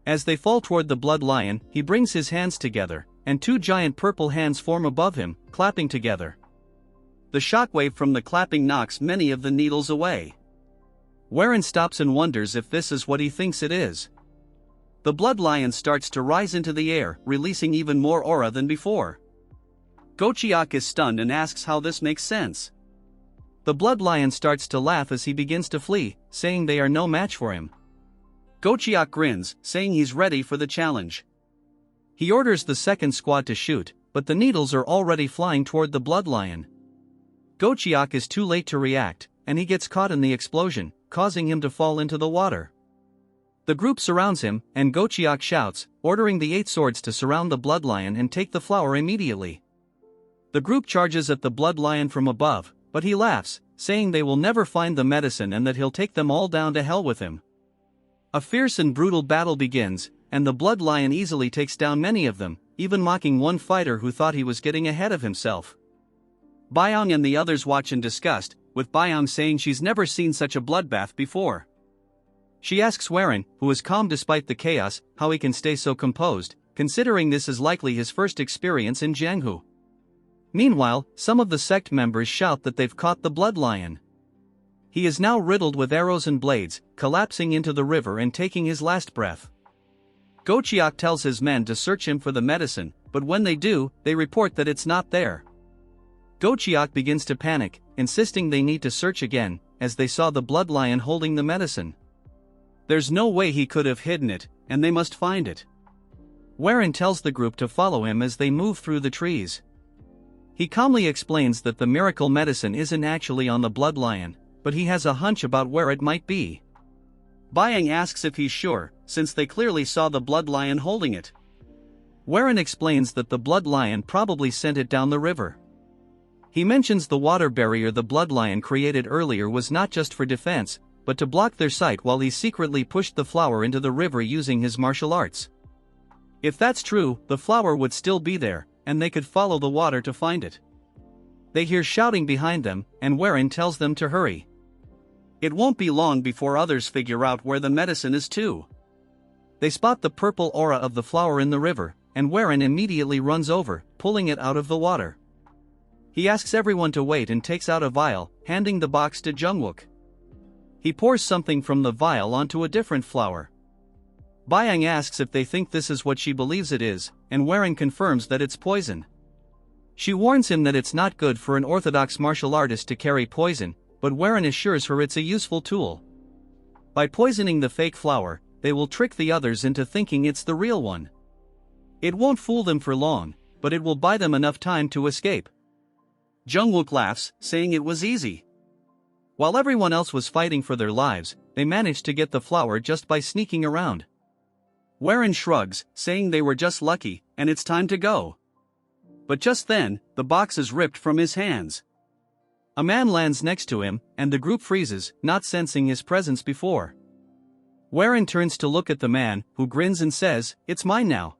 As they fall toward the Blood Lion, he brings his hands together, and two giant purple hands form above him, clapping together. The shockwave from the clapping knocks many of the needles away. Warren stops and wonders if this is what he thinks it is. The Blood Lion starts to rise into the air, releasing even more aura than before. Gochiak is stunned and asks how this makes sense. The Blood Lion starts to laugh as he begins to flee, saying they are no match for him. Gochiak grins, saying he's ready for the challenge. He orders the second squad to shoot, but the needles are already flying toward the Blood Lion. Gochiak is too late to react, and he gets caught in the explosion, causing him to fall into the water. The group surrounds him, and Gochiak shouts, ordering the 8 swords to surround the Blood Lion and take the flower immediately. The group charges at the Blood Lion from above, but he laughs, saying they will never find the medicine and that he'll take them all down to hell with him. A fierce and brutal battle begins, and the Blood Lion easily takes down many of them, even mocking one fighter who thought he was getting ahead of himself. Byong and the others watch in disgust, with Byong saying she's never seen such a bloodbath before. She asks Warren, who is calm despite the chaos, how he can stay so composed, considering this is likely his first experience in Jianghu. Meanwhile, some of the sect members shout that they've caught the Blood Lion. He is now riddled with arrows and blades, collapsing into the river and taking his last breath. Gochiak tells his men to search him for the medicine, but when they do, they report that it's not there. Gochiak begins to panic, insisting they need to search again, as they saw the Blood Lion holding the medicine. There's no way he could have hidden it, and they must find it. Warren tells the group to follow him as they move through the trees. He calmly explains that the miracle medicine isn't actually on the Blood Lion, but he has a hunch about where it might be. Byang asks if he's sure, since they clearly saw the Blood Lion holding it. Warren explains that the Blood Lion probably sent it down the river. He mentions the water barrier the Blood Lion created earlier was not just for defense, but to block their sight while he secretly pushed the flower into the river using his martial arts. If that's true, the flower would still be there, and they could follow the water to find it. They hear shouting behind them, and Warren tells them to hurry. It won't be long before others figure out where the medicine is too. They spot the purple aura of the flower in the river, and Warren immediately runs over, pulling it out of the water. He asks everyone to wait and takes out a vial, handing the box to Jungwook. He pours something from the vial onto a different flower. Byang asks if they think this is what she believes it is, and Warren confirms that it's poison. She warns him that it's not good for an orthodox martial artist to carry poison, but Warren assures her it's a useful tool. By poisoning the fake flower, they will trick the others into thinking it's the real one. It won't fool them for long, but it will buy them enough time to escape. Jungwook laughs, saying it was easy. While everyone else was fighting for their lives, they managed to get the flower just by sneaking around. Warren shrugs, saying they were just lucky, and it's time to go. But just then, the box is ripped from his hands. A man lands next to him, and the group freezes, not sensing his presence before. Warren turns to look at the man, who grins and says, "It's mine now."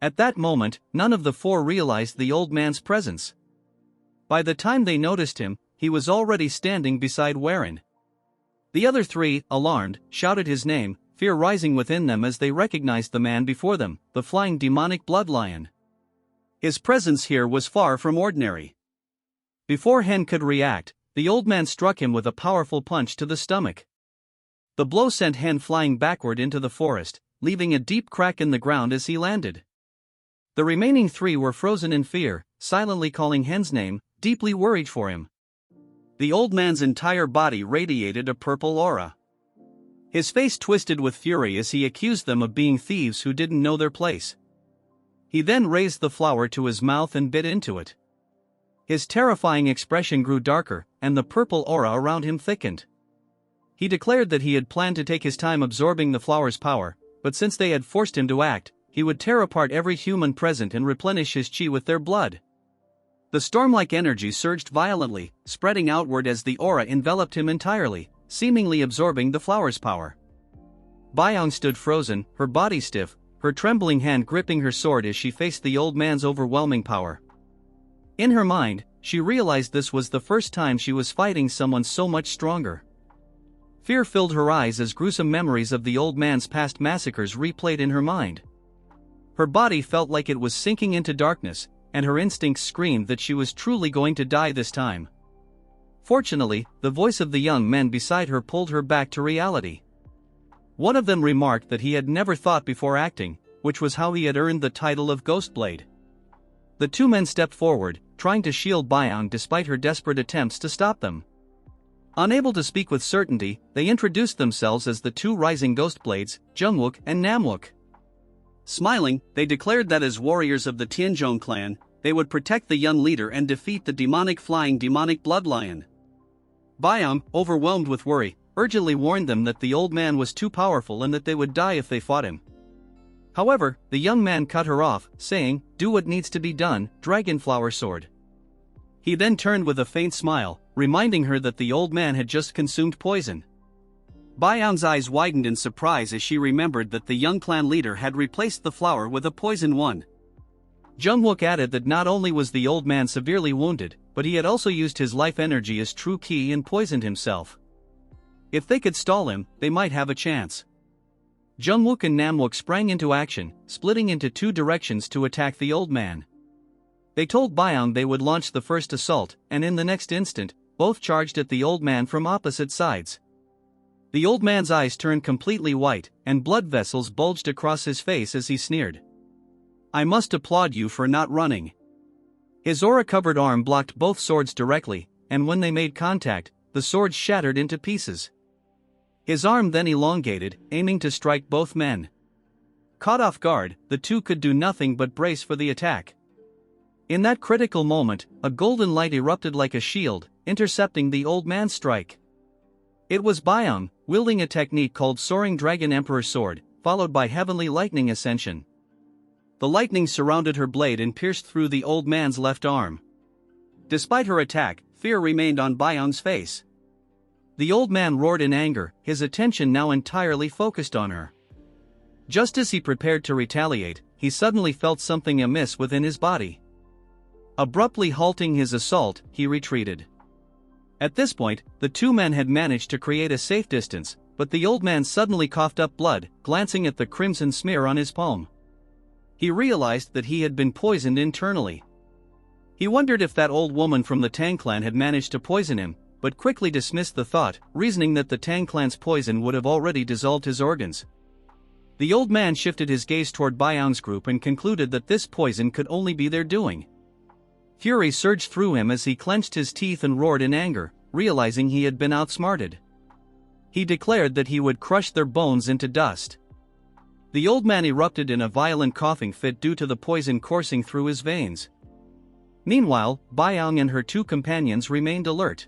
At that moment, none of the 4 realized the old man's presence. By the time they noticed him, he was already standing beside Warren. The other three, alarmed, shouted his name, fear rising within them as they recognized the man before them, the flying demonic blood lion. His presence here was far from ordinary. Before Hen could react, the old man struck him with a powerful punch to the stomach. The blow sent Hen flying backward into the forest, leaving a deep crack in the ground as he landed. The remaining three were frozen in fear, silently calling Hen's name, deeply worried for him. The old man's entire body radiated a purple aura. His face twisted with fury as he accused them of being thieves who didn't know their place. He then raised the flower to his mouth and bit into it. His terrifying expression grew darker, and the purple aura around him thickened. He declared that he had planned to take his time absorbing the flower's power, but since they had forced him to act, he would tear apart every human present and replenish his chi with their blood. The storm-like energy surged violently, spreading outward as the aura enveloped him entirely, seemingly absorbing the flower's power. Byong stood frozen, her body stiff, her trembling hand gripping her sword as she faced the old man's overwhelming power. In her mind, she realized this was the first time she was fighting someone so much stronger. Fear filled her eyes as gruesome memories of the old man's past massacres replayed in her mind. Her body felt like it was sinking into darkness, and her instincts screamed that she was truly going to die this time. Fortunately, the voice of the young men beside her pulled her back to reality. One of them remarked that he had never thought before acting, which was how he had earned the title of Ghostblade. The two men stepped forward, trying to shield Byong despite her desperate attempts to stop them. Unable to speak with certainty, they introduced themselves as the two rising Ghostblades, Jungwook and Namwook. Smiling, they declared that as warriors of the Tianzhong clan, they would protect the young leader and defeat the flying demonic blood lion. Byong, overwhelmed with worry, urgently warned them that the old man was too powerful and that they would die if they fought him. However, the young man cut her off, saying, "Do what needs to be done, Dragonflower Sword." He then turned with a faint smile, reminding her that the old man had just consumed poison. Byong's eyes widened in surprise as she remembered that the young clan leader had replaced the flower with a poison one. Jungwook added that not only was the old man severely wounded, but he had also used his life energy as true ki and poisoned himself. If they could stall him, they might have a chance. Jungwook and Namwook sprang into action, splitting into two directions to attack the old man. They told Byong they would launch the first assault, and in the next instant, both charged at the old man from opposite sides. The old man's eyes turned completely white, and blood vessels bulged across his face as he sneered. "I must applaud you for not running." His aura-covered arm blocked both swords directly, and when they made contact, the swords shattered into pieces. His arm then elongated, aiming to strike both men. Caught off guard, the two could do nothing but brace for the attack. In that critical moment, a golden light erupted like a shield, intercepting the old man's strike. It was Byong, wielding a technique called Soaring Dragon Emperor Sword, followed by Heavenly Lightning Ascension. The lightning surrounded her blade and pierced through the old man's left arm. Despite her attack, fear remained on Byong's face. The old man roared in anger, his attention now entirely focused on her. Just as he prepared to retaliate, he suddenly felt something amiss within his body. Abruptly halting his assault, he retreated. At this point, the two men had managed to create a safe distance, but the old man suddenly coughed up blood, glancing at the crimson smear on his palm. He realized that he had been poisoned internally. He wondered if that old woman from the Tang clan had managed to poison him, but quickly dismissed the thought, reasoning that the Tang clan's poison would have already dissolved his organs. The old man shifted his gaze toward Byong's group and concluded that this poison could only be their doing. Fury surged through him as he clenched his teeth and roared in anger, realizing he had been outsmarted. He declared that he would crush their bones into dust. The old man erupted in a violent coughing fit due to the poison coursing through his veins. Meanwhile, Byong and her two companions remained alert.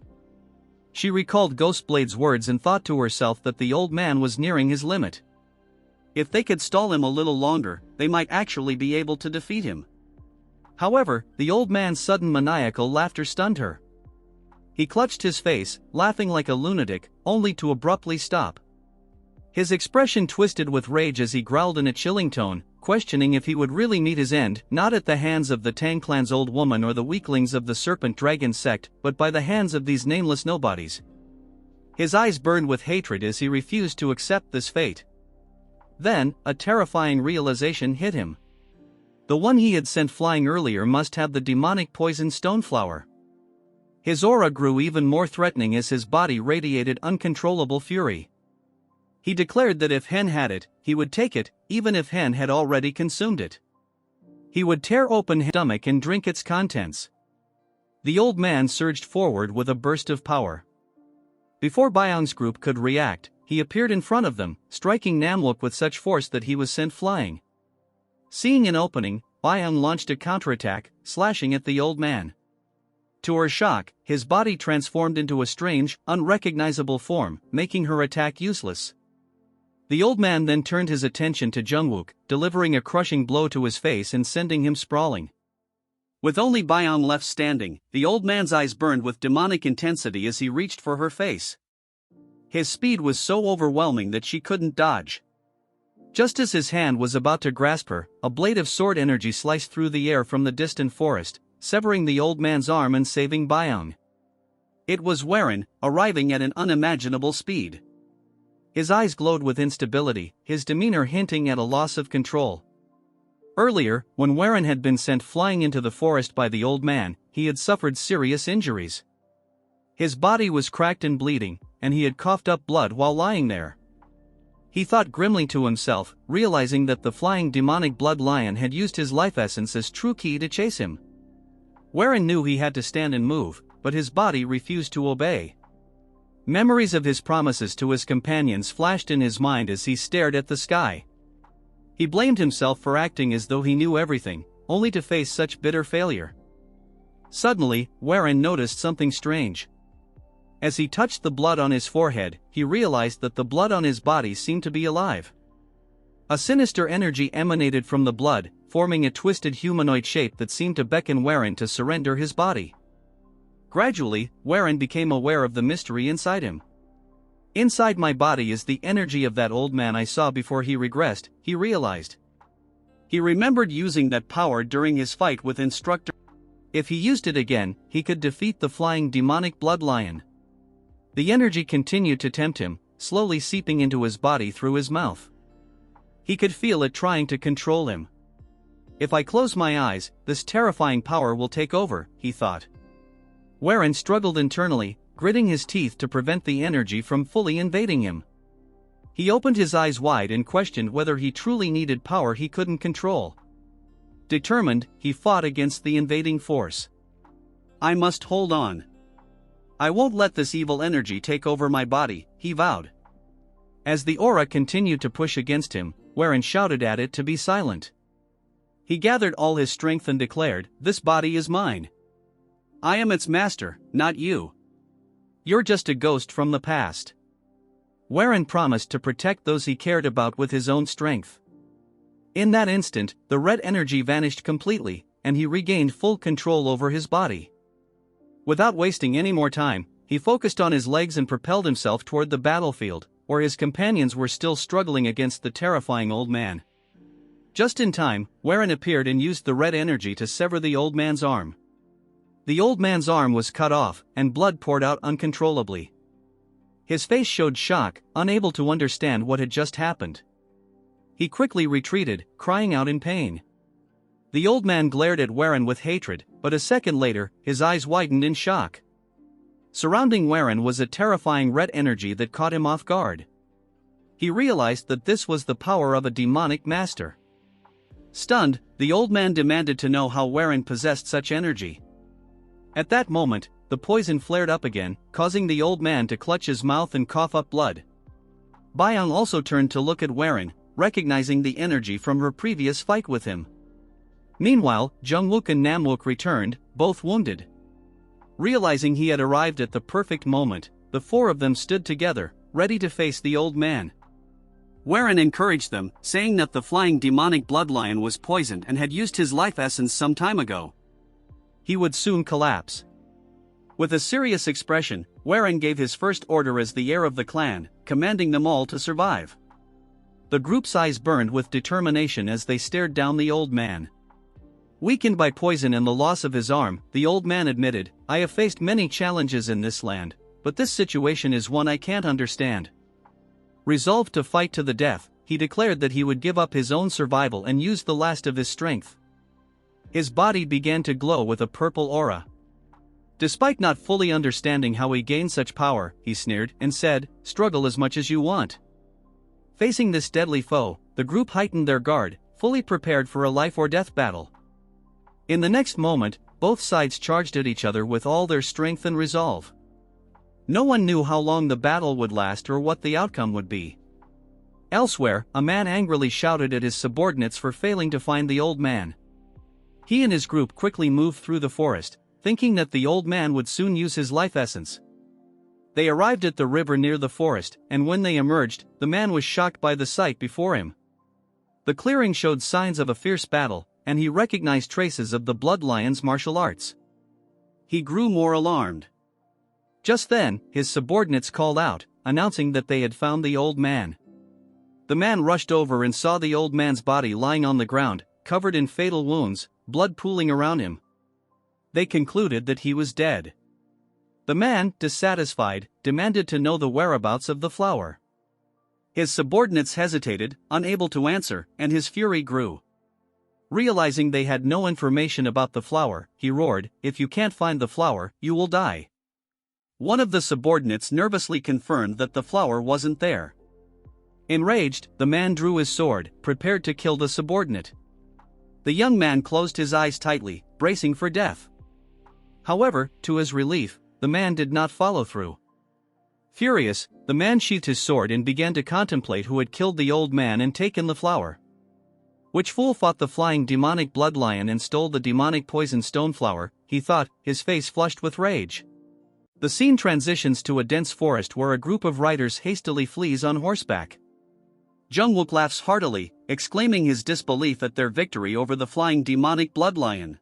She recalled Ghostblade's words and thought to herself that the old man was nearing his limit. If they could stall him a little longer, they might actually be able to defeat him. However, the old man's sudden maniacal laughter stunned her. He clutched his face, laughing like a lunatic, only to abruptly stop. His expression twisted with rage as he growled in a chilling tone, questioning if he would really meet his end, not at the hands of the Tang clan's old woman or the weaklings of the Serpent Dragon sect, but by the hands of these nameless nobodies. His eyes burned with hatred as he refused to accept this fate. Then, a terrifying realization hit him. The one he had sent flying earlier must have the demonic poison stoneflower. His aura grew even more threatening as his body radiated uncontrollable fury. He declared that if Hen had it, he would take it, even if Hen had already consumed it. He would tear open his stomach and drink its contents. The old man surged forward with a burst of power. Before Byung's group could react, he appeared in front of them, striking Namlook with such force that he was sent flying. Seeing an opening, Byung launched a counterattack, slashing at the old man. To her shock, his body transformed into a strange, unrecognizable form, making her attack useless. The old man then turned his attention to Jungwook, delivering a crushing blow to his face and sending him sprawling. With only Byung left standing, the old man's eyes burned with demonic intensity as he reached for her face. His speed was so overwhelming that she couldn't dodge. Just as his hand was about to grasp her, a blade of sword energy sliced through the air from the distant forest, severing the old man's arm and saving Byung. It was Warren, arriving at an unimaginable speed. His eyes glowed with instability, his demeanor hinting at a loss of control. Earlier, when Warren had been sent flying into the forest by the old man, he had suffered serious injuries. His body was cracked and bleeding, and he had coughed up blood while lying there. He thought grimly to himself, realizing that the flying demonic blood lion had used his life essence as true key to chase him. Warren knew he had to stand and move, but his body refused to obey. Memories of his promises to his companions flashed in his mind as he stared at the sky. He blamed himself for acting as though he knew everything, only to face such bitter failure. Suddenly, Warren noticed something strange. As he touched the blood on his forehead, he realized that the blood on his body seemed to be alive. A sinister energy emanated from the blood, forming a twisted humanoid shape that seemed to beckon Warren to surrender his body. Gradually, Warren became aware of the mystery inside him. Inside my body is the energy of that old man I saw before he regressed, he realized. He remembered using that power during his fight with Instructor. If he used it again, he could defeat the flying demonic blood lion. The energy continued to tempt him, slowly seeping into his body through his mouth. He could feel it trying to control him. If I close my eyes, this terrifying power will take over, he thought. Warren struggled internally, gritting his teeth to prevent the energy from fully invading him. He opened his eyes wide and questioned whether he truly needed power he couldn't control. Determined, he fought against the invading force. I must hold on. I won't let this evil energy take over my body, he vowed. As the aura continued to push against him, Warren shouted at it to be silent. He gathered all his strength and declared, "This body is mine. I am its master, not you. You're just a ghost from the past." Warren promised to protect those he cared about with his own strength. In that instant, the red energy vanished completely, and he regained full control over his body. Without wasting any more time, he focused on his legs and propelled himself toward the battlefield, where his companions were still struggling against the terrifying old man. Just in time, Warren appeared and used the red energy to sever the old man's arm. The old man's arm was cut off, and blood poured out uncontrollably. His face showed shock, unable to understand what had just happened. He quickly retreated, crying out in pain. The old man glared at Warren with hatred, but a second later, his eyes widened in shock. Surrounding Warren was a terrifying red energy that caught him off guard. He realized that this was the power of a demonic master. Stunned, the old man demanded to know how Warren possessed such energy. At that moment, the poison flared up again, causing the old man to clutch his mouth and cough up blood. Byung also turned to look at Warren, recognizing the energy from her previous fight with him. Meanwhile, Jungwook and Namwook returned, both wounded. Realizing he had arrived at the perfect moment, the four of them stood together, ready to face the old man. Warren encouraged them, saying that the flying demonic bloodlion was poisoned and had used his life essence some time ago. He would soon collapse. With a serious expression, Warren gave his first order as the heir of the clan, commanding them all to survive. The group's eyes burned with determination as they stared down the old man. Weakened by poison and the loss of his arm, the old man admitted, "I have faced many challenges in this land, but this situation is one I can't understand." Resolved to fight to the death, he declared that he would give up his own survival and use the last of his strength. His body began to glow with a purple aura. Despite not fully understanding how he gained such power, he sneered and said, "Struggle as much as you want." Facing this deadly foe, the group heightened their guard, fully prepared for a life-or-death battle. In the next moment, both sides charged at each other with all their strength and resolve. No one knew how long the battle would last or what the outcome would be. Elsewhere, a man angrily shouted at his subordinates for failing to find the old man. He and his group quickly moved through the forest, thinking that the old man would soon use his life essence. They arrived at the river near the forest, and when they emerged, the man was shocked by the sight before him. The clearing showed signs of a fierce battle, and he recognized traces of the Blood Lion's martial arts. He grew more alarmed. Just then, his subordinates called out, announcing that they had found the old man. The man rushed over and saw the old man's body lying on the ground, covered in fatal wounds, blood pooling around him. They concluded that he was dead. The man, dissatisfied, demanded to know the whereabouts of the flower. His subordinates hesitated, unable to answer, and his fury grew. Realizing they had no information about the flower, he roared, "If you can't find the flower, you will die." One of the subordinates nervously confirmed that the flower wasn't there. Enraged, the man drew his sword, prepared to kill the subordinate. The young man closed his eyes tightly, bracing for death. However, to his relief, the man did not follow through. Furious, the man sheathed his sword and began to contemplate who had killed the old man and taken the flower. Which fool fought the flying demonic blood lion and stole the demonic poison stoneflower, he thought, his face flushed with rage. The scene transitions to a dense forest where a group of riders hastily flees on horseback. Jungwook laughs heartily, exclaiming his disbelief at their victory over the flying demonic blood lion.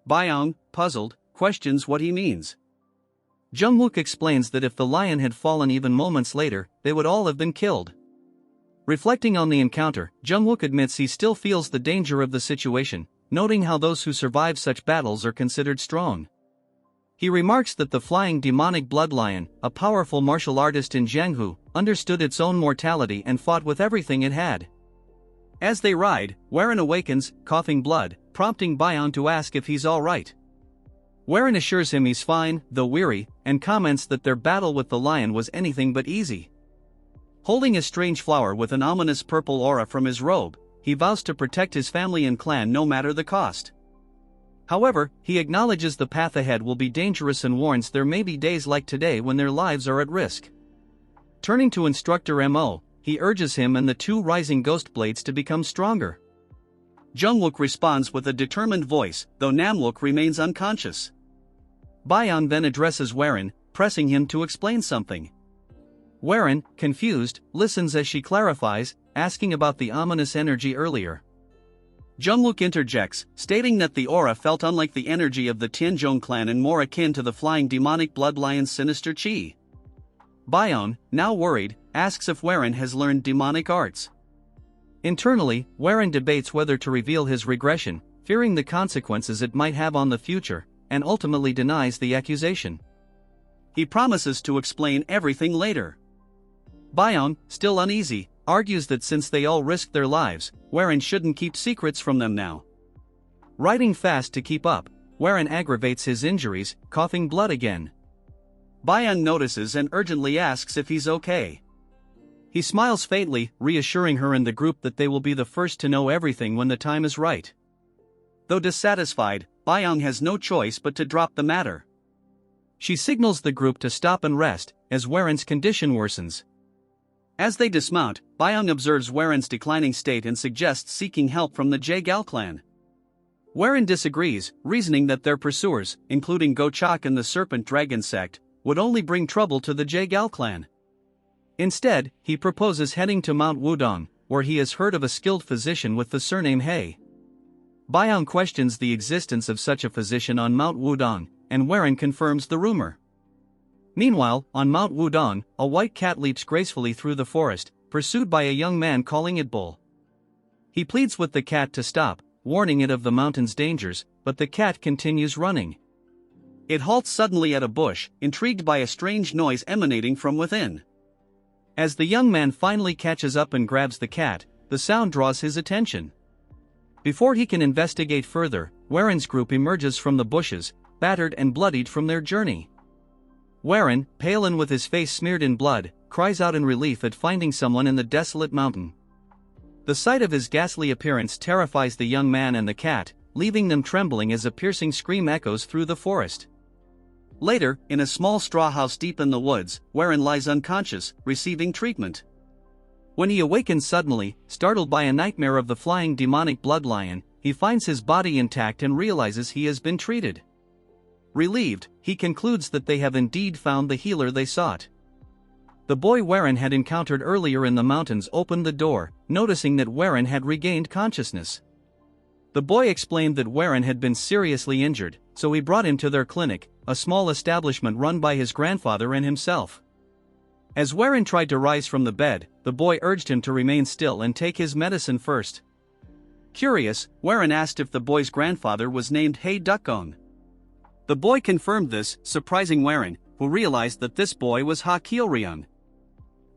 Byung, puzzled, questions what he means. Jungwook explains that if the lion had fallen even moments later, they would all have been killed. Reflecting on the encounter, Jungwook admits he still feels the danger of the situation, noting how those who survive such battles are considered strong. He remarks that the flying demonic blood lion, a powerful martial artist in Jianghu, understood its own mortality and fought with everything it had. As they ride, Warren awakens, coughing blood, prompting Byung to ask if he's alright. Warren assures him he's fine, though weary, and comments that their battle with the lion was anything but easy. Holding a strange flower with an ominous purple aura from his robe, he vows to protect his family and clan no matter the cost. However, he acknowledges the path ahead will be dangerous and warns there may be days like today when their lives are at risk. Turning to Instructor Mo, he urges him and the two rising ghost blades to become stronger. Jungwook responds with a determined voice, though Namwook remains unconscious. Byung then addresses Warren, pressing him to explain something. Warren, confused, listens as she clarifies, asking about the ominous energy earlier. Jungwook interjects, stating that the aura felt unlike the energy of the Tianzhong clan and more akin to the flying demonic blood lion's sinister chi. Byung, now worried, asks if Warren has learned demonic arts. Internally, Warren debates whether to reveal his regression, fearing the consequences it might have on the future, and ultimately denies the accusation. He promises to explain everything later. Byung, still uneasy, argues that since they all risked their lives, Warren shouldn't keep secrets from them now. Riding fast to keep up, Warren aggravates his injuries, coughing blood again. Byung notices and urgently asks if he's okay. He smiles faintly, reassuring her and the group that they will be the first to know everything when the time is right. Though dissatisfied, Byung has no choice but to drop the matter. She signals the group to stop and rest, as Warren's condition worsens. As they dismount, Byung observes Warren's declining state and suggests seeking help from the Jaegal clan. Warren disagrees, reasoning that their pursuers, including Gochak and the Serpent Dragon sect, would only bring trouble to the Jaegal clan. Instead, he proposes heading to Mount Wudong, where he has heard of a skilled physician with the surname Heir. Byung questions the existence of such a physician on Mount Wudong, and Warren confirms the rumor. Meanwhile, on Mount Wudong, a white cat leaps gracefully through the forest, pursued by a young man calling it Bull. He pleads with the cat to stop, warning it of the mountain's dangers, but the cat continues running. It halts suddenly at a bush, intrigued by a strange noise emanating from within. As the young man finally catches up and grabs the cat, the sound draws his attention. Before he can investigate further, Warren's group emerges from the bushes, battered and bloodied from their journey. Warren, pale and with his face smeared in blood, cries out in relief at finding someone in the desolate mountain. The sight of his ghastly appearance terrifies the young man and the cat, leaving them trembling as a piercing scream echoes through the forest. Later, in a small straw house deep in the woods, Warren lies unconscious, receiving treatment. When he awakens suddenly, startled by a nightmare of the flying demonic blood lion, he finds his body intact and realizes he has been treated. Relieved, he concludes that they have indeed found the healer they sought. The boy Warren had encountered earlier in the mountains opened the door, noticing that Warren had regained consciousness. The boy explained that Warren had been seriously injured, so he brought him to their clinic, a small establishment run by his grandfather and himself. As Warren tried to rise from the bed, the boy urged him to remain still and take his medicine first. Curious, Warren asked if the boy's grandfather was named Hei Dukgong. The boy confirmed this, surprising Warren, who realized that this boy was Ha Kielryung.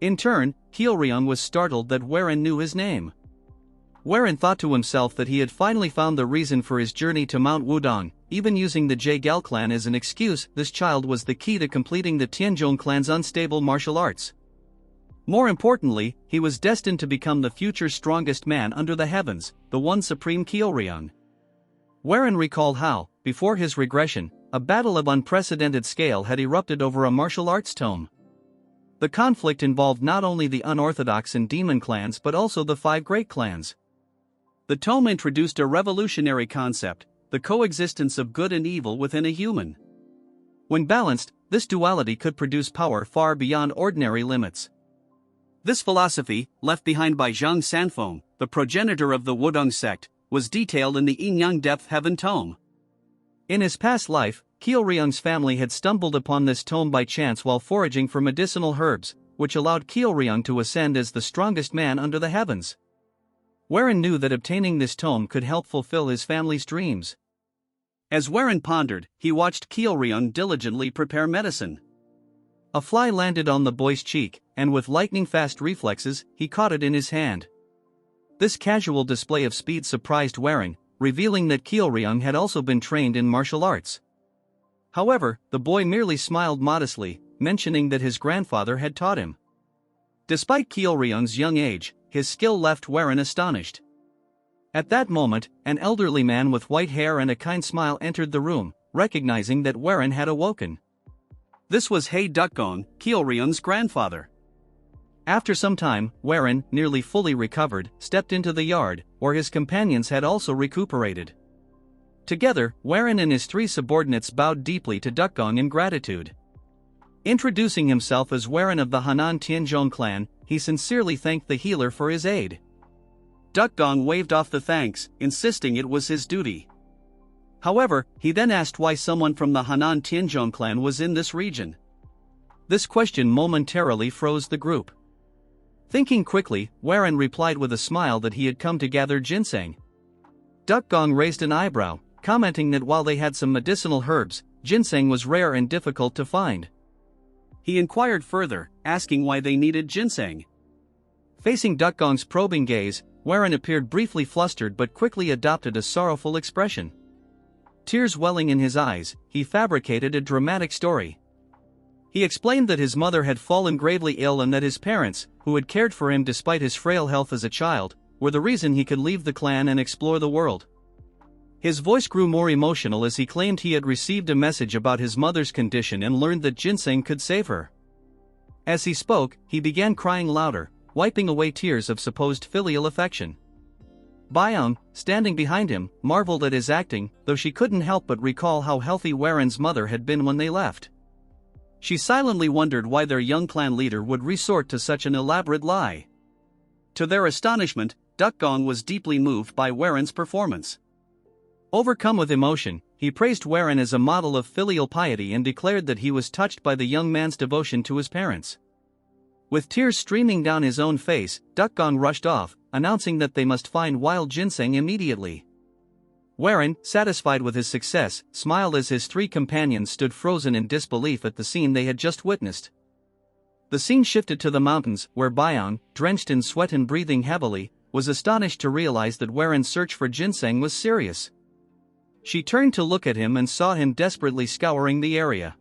In turn, Kielryung was startled that Warren knew his name. Warren thought to himself that he had finally found the reason for his journey to Mount Wudong, even using the Jaegal clan as an excuse. This child was the key to completing the Tianzhong clan's unstable martial arts. More importantly, he was destined to become the future strongest man under the heavens, the one supreme Kielryung. Warren recalled how, before his regression, a battle of unprecedented scale had erupted over a martial arts tome. The conflict involved not only the unorthodox and demon clans but also the 5 great clans. The tome introduced a revolutionary concept, the coexistence of good and evil within a human. When balanced, this duality could produce power far beyond ordinary limits. This philosophy, left behind by Zhang Sanfeng, the progenitor of the Wudong sect, was detailed in the Yin-Yang Depth Heaven tome. In his past life, Kielryung's family had stumbled upon this tome by chance while foraging for medicinal herbs, which allowed Kielryung to ascend as the strongest man under the heavens. Warren knew that obtaining this tome could help fulfill his family's dreams. As Warren pondered, he watched Kielryung diligently prepare medicine. A fly landed on the boy's cheek, and with lightning-fast reflexes, he caught it in his hand. This casual display of speed surprised Warren, revealing that Kielryung had also been trained in martial arts. However, the boy merely smiled modestly, mentioning that his grandfather had taught him. Despite Kielryung's young age, his skill left Warren astonished. At that moment, an elderly man with white hair and a kind smile entered the room, recognizing that Warren had awoken. This was Hei Dukgong, Kielryung's grandfather. After some time, Warren, nearly fully recovered, stepped into the yard, where his companions had also recuperated. Together, Warren and his 3 subordinates bowed deeply to Dukgong in gratitude. Introducing himself as Warren of the Hanan Tianzhong clan, he sincerely thanked the healer for his aid. Dukgong waved off the thanks, insisting it was his duty. However, he then asked why someone from the Hanan Tianzhong clan was in this region. This question momentarily froze the group. Thinking quickly, Warren replied with a smile that he had come to gather ginseng. Dukgong raised an eyebrow, commenting that while they had some medicinal herbs, ginseng was rare and difficult to find. He inquired further, asking why they needed ginseng. Facing Dukgong's probing gaze, Warren appeared briefly flustered but quickly adopted a sorrowful expression. Tears welling in his eyes, he fabricated a dramatic story. He explained that his mother had fallen gravely ill and that his parents, who had cared for him despite his frail health as a child, were the reason he could leave the clan and explore the world. His voice grew more emotional as he claimed he had received a message about his mother's condition and learned that ginseng could save her. As he spoke, he began crying louder, wiping away tears of supposed filial affection. Byung, standing behind him, marveled at his acting, though she couldn't help but recall how healthy Warren's mother had been when they left. She silently wondered why their young clan leader would resort to such an elaborate lie. To their astonishment, Dukgong was deeply moved by Warren's performance. Overcome with emotion, he praised Warren as a model of filial piety and declared that he was touched by the young man's devotion to his parents. With tears streaming down his own face, Dukgong rushed off, announcing that they must find wild ginseng immediately. Warren, satisfied with his success, smiled as his three companions stood frozen in disbelief at the scene they had just witnessed. The scene shifted to the mountains, where Byong, drenched in sweat and breathing heavily, was astonished to realize that Warren's search for ginseng was serious. She turned to look at him and saw him desperately scouring the area.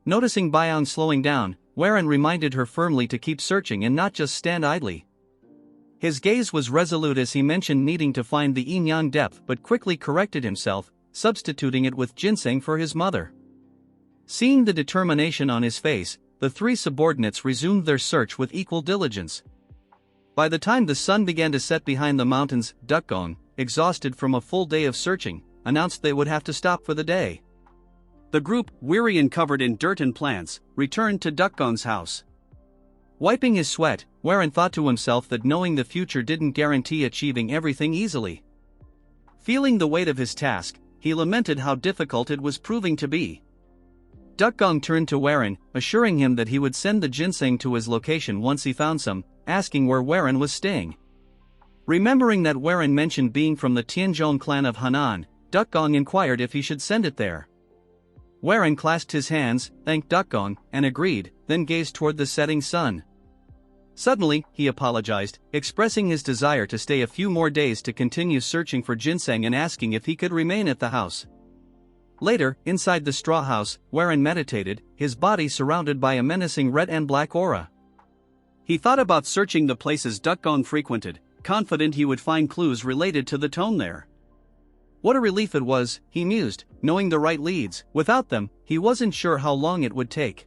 Noticing Byong slowing down, Warren reminded her firmly to keep searching and not just stand idly. His gaze was resolute as he mentioned needing to find the yin-yang depth but quickly corrected himself, substituting it with ginseng for his mother. Seeing the determination on his face, the three subordinates resumed their search with equal diligence. By the time the sun began to set behind the mountains, Dukgong, exhausted from a full day of searching, announced they would have to stop for the day. The group, weary and covered in dirt and plants, returned to Dukgong's house. Wiping his sweat, Warren thought to himself that knowing the future didn't guarantee achieving everything easily. Feeling the weight of his task, he lamented how difficult it was proving to be. Dukgong turned to Warren, assuring him that he would send the ginseng to his location once he found some, asking where Warren was staying. Remembering that Warren mentioned being from the Tianzhong clan of Henan, Dukgong inquired if he should send it there. Warren clasped his hands, thanked Dukgong, and agreed, then gazed toward the setting sun. Suddenly, he apologized, expressing his desire to stay a few more days to continue searching for ginseng and asking if he could remain at the house. Later, inside the straw house, Warren meditated, his body surrounded by a menacing red and black aura. He thought about searching the places Dukgong frequented, confident he would find clues related to the tone there. What a relief it was, he mused, knowing the right leads. Without them, he wasn't sure how long it would take.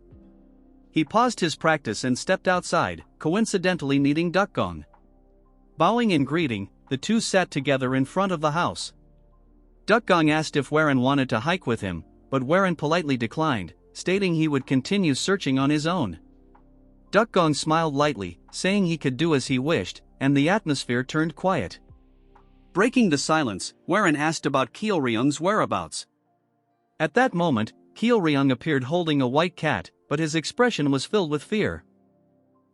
He paused his practice and stepped outside, coincidentally meeting Dukgong. Bowing in greeting, the two sat together in front of the house. Dukgong asked if Warren wanted to hike with him, but Warren politely declined, stating he would continue searching on his own. Dukgong smiled lightly, saying he could do as he wished, and the atmosphere turned quiet. Breaking the silence, Warren asked about Kyeolryung's whereabouts. At that moment, Kyeolryung appeared holding a white cat, but his expression was filled with fear.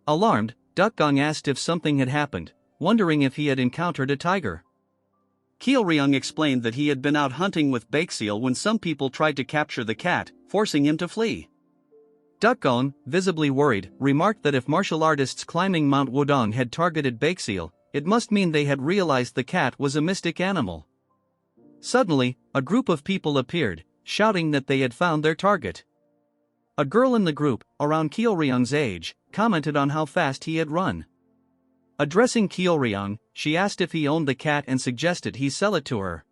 Alarmed, Dukgong asked if something had happened, wondering if he had encountered a tiger. Kyeolryung explained that he had been out hunting with Baekseal when some people tried to capture the cat, forcing him to flee. Dukgong, visibly worried, remarked that if martial artists climbing Mount Wodong had targeted Baekseal, it must mean they had realized the cat was a mystic animal. Suddenly, a group of people appeared, shouting that they had found their target. A girl in the group, around Kyeolryung's age, commented on how fast he had run. Addressing Kyeolryung, she asked if he owned the cat and suggested he sell it to her.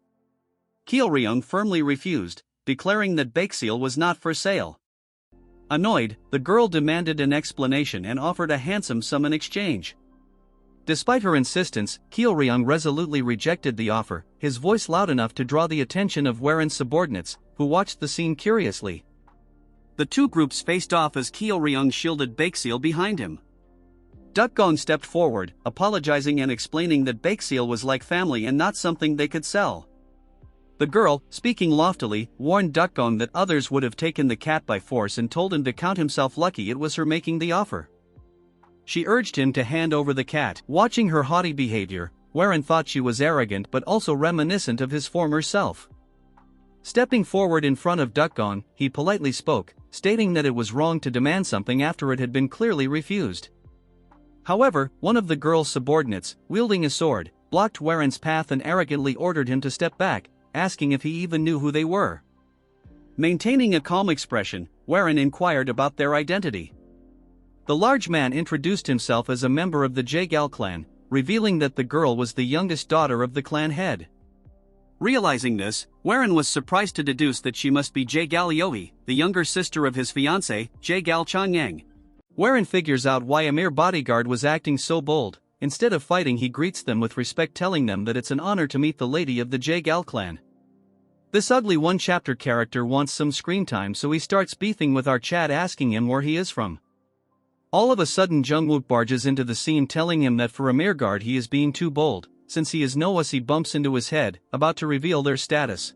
Kyeolryung firmly refused, declaring that Baekseal was not for sale. Annoyed, the girl demanded an explanation and offered a handsome sum in exchange. Despite her insistence, Kyeolryung resolutely rejected the offer, his voice loud enough to draw the attention of Warren's subordinates, who watched the scene curiously. The two groups faced off as Kyeolryung shielded Baekseal behind him. Dukgong stepped forward, apologizing and explaining that Baekseal was like family and not something they could sell. The girl, speaking loftily, warned Dukgong that others would have taken the cat by force and told him to count himself lucky it was her making the offer. She urged him to hand over the cat. Watching her haughty behavior, Warren thought she was arrogant but also reminiscent of his former self. Stepping forward in front of Dukgong, he politely spoke, stating that it was wrong to demand something after it had been clearly refused. However, one of the girl's subordinates, wielding a sword, blocked Warren's path and arrogantly ordered him to step back, asking if he even knew who they were. Maintaining a calm expression, Warren inquired about their identity. The large man introduced himself as a member of the Jaegal clan, revealing that the girl was the youngest daughter of the clan head. Realizing this, Warren was surprised to deduce that she must be Jaegal Yohee, the younger sister of his fiancée, Jaegal Changyang. Warren figures out why a mere bodyguard was acting so bold. Instead of fighting, he greets them with respect, telling them that it's an honor to meet the lady of the Jaegal clan. This ugly one-chapter character wants some screen time, so he starts beefing with our chat, asking him where he is from. All of a sudden Jungwook barges into the scene, telling him that for a mere guard he is being too bold, since he is Noah. He bumps into his head, about to reveal their status.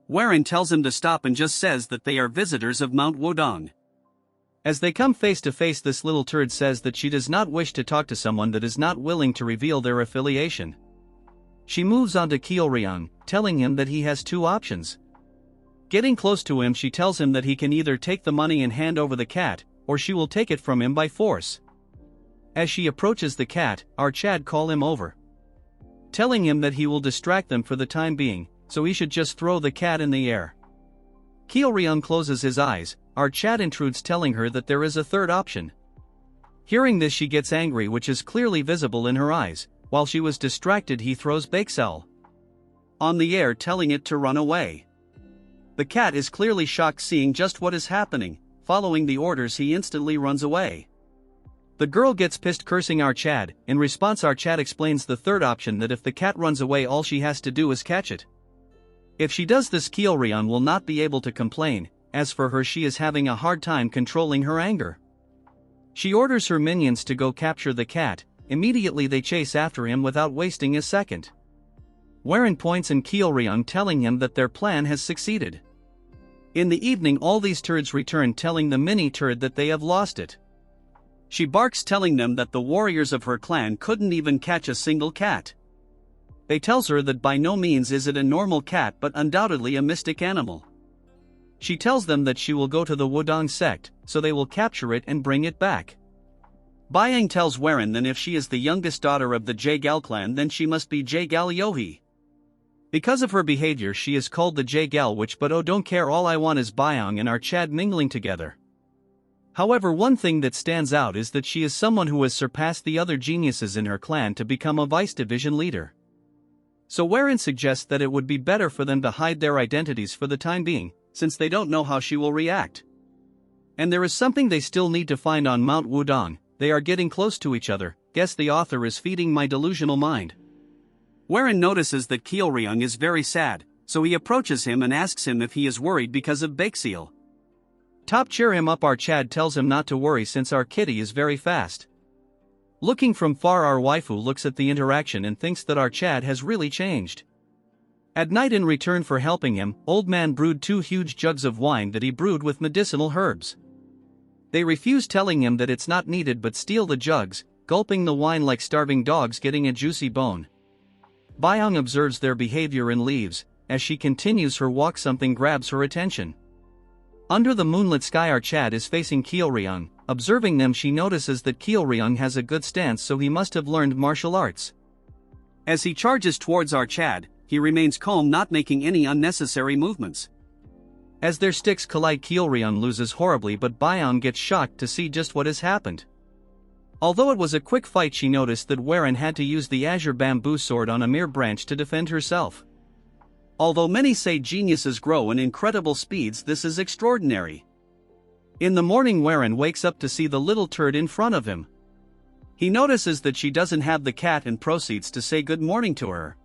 Warren tells him to stop and just says that they are visitors of Mount Wudong. As they come face to face, this little turd says that she does not wish to talk to someone that is not willing to reveal their affiliation. She moves on to Kyeolryung, telling him that he has two options. Getting close to him, she tells him that he can either take the money and hand over the cat, or she will take it from him by force. As she approaches the cat, our Chad calls him over, telling him that he will distract them for the time being, so he should just throw the cat in the air. Kyeolryung closes his eyes. Our Chad intrudes, telling her that there is a third option. Hearing this, she gets angry, which is clearly visible in her eyes. While she was distracted, he throws Bakesel on the air, telling it to run away. The cat is clearly shocked, seeing just what is happening. Following the orders, he instantly runs away. The girl gets pissed, cursing our Chad. In response, our Chad explains the third option, that if the cat runs away, all she has to do is catch it. If she does this, Kyeolryung will not be able to complain. As for her, she is having a hard time controlling her anger. She orders her minions to go capture the cat. Immediately they chase after him without wasting a second. Warren points in Kyeolryung, telling him that their plan has succeeded. In the evening, all these turds return, telling the mini turd that they have lost it. She barks, telling them that the warriors of her clan couldn't even catch a single cat. They tells her that by no means is it a normal cat, but undoubtedly a mystic animal. She tells them that she will go to the Wudong sect, so they will capture it and bring it back. Byung tells Warren that if she is the youngest daughter of the Jaegal clan, then she must be Jaegal Yohee. Because of her behavior, she is called the Jaegal witch, but oh, don't care, all I want is Byung and our Chad mingling together. However, one thing that stands out is that she is someone who has surpassed the other geniuses in her clan to become a vice division leader. So Warren suggests that it would be better for them to hide their identities for the time being, since they don't know how she will react. And there is something they still need to find on Mount Wudong. They are getting close to each other. Guess the author is feeding my delusional mind. Warren notices that Kyeolryung is very sad, so he approaches him and asks him if he is worried because of Bakesel. Top cheer him up. Our Chad tells him not to worry since our kitty is very fast. Looking from far, our waifu looks at the interaction and thinks that our Chad has really changed. At night, in return for helping him, Old Man brewed 2 huge jugs of wine that he brewed with medicinal herbs. They refuse, telling him that it's not needed, but steal the jugs, gulping the wine like starving dogs getting a juicy bone. Byung observes their behavior and leaves. As she continues her walk, something grabs her attention. Under the moonlit sky, our Chad is facing Kyeolryung. Observing them, she notices that Kyeolryung has a good stance, so he must have learned martial arts. As he charges towards our Chad, he remains calm, not making any unnecessary movements. As their sticks collide, Kyeolryung loses horribly, but Byung gets shocked to see just what has happened. Although it was a quick fight, she noticed that Warren had to use the azure bamboo sword on a mere branch to defend herself. Although many say geniuses grow in incredible speeds, this is extraordinary. In the morning, Warren wakes up to see the little turd in front of him. He notices that she doesn't have the cat and proceeds to say good morning to her.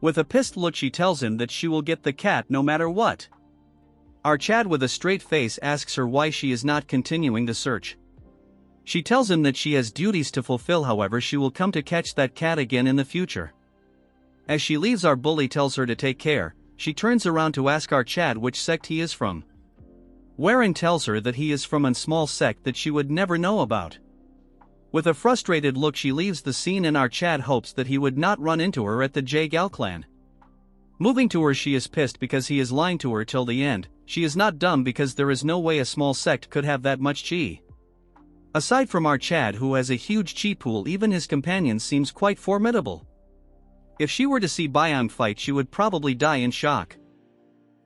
With a pissed look, she tells him that she will get the cat no matter what. Our Chad, with a straight face, asks her why she is not continuing the search. She tells him that she has duties to fulfill, however she will come to catch that cat again in the future. As she leaves, our bully tells her to take care. She turns around to ask our Chad which sect he is from. Warren tells her that he is from a small sect that she would never know about. With a frustrated look, she leaves the scene, and our Chad hopes that he would not run into her at the Jaegal clan. Moving to her, she is pissed because he is lying to her till the end. She is not dumb, because there is no way a small sect could have that much chi. Aside from our Chad, who has a huge chi pool, even his companion seems quite formidable. If she were to see Byung fight, she would probably die in shock.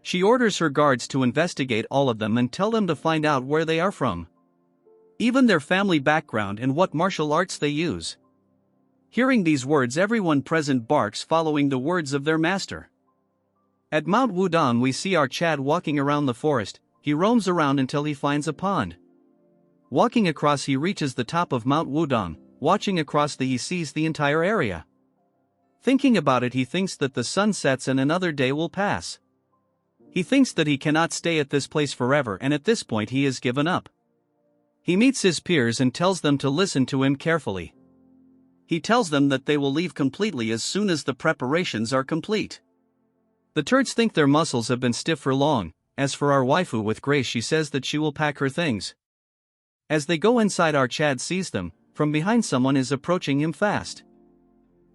She orders her guards to investigate all of them and tell them to find out where they are from, even their family background and what martial arts they use. Hearing these words, everyone present barks, following the words of their master. At Mount Wudong, we see our Chad walking around the forest. He roams around until he finds a pond. Walking across, he reaches the top of Mount Wudong. Watching across, he sees the entire area. Thinking about it, he thinks that the sun sets and another day will pass. He thinks that he cannot stay at this place forever, and at this point he has given up. He meets his peers and tells them to listen to him carefully. He tells them that they will leave completely as soon as the preparations are complete. The turds think their muscles have been stiff for long. As for our waifu with Grace, she says that she will pack her things. As they go inside, our Chad sees them. From behind, someone is approaching him fast.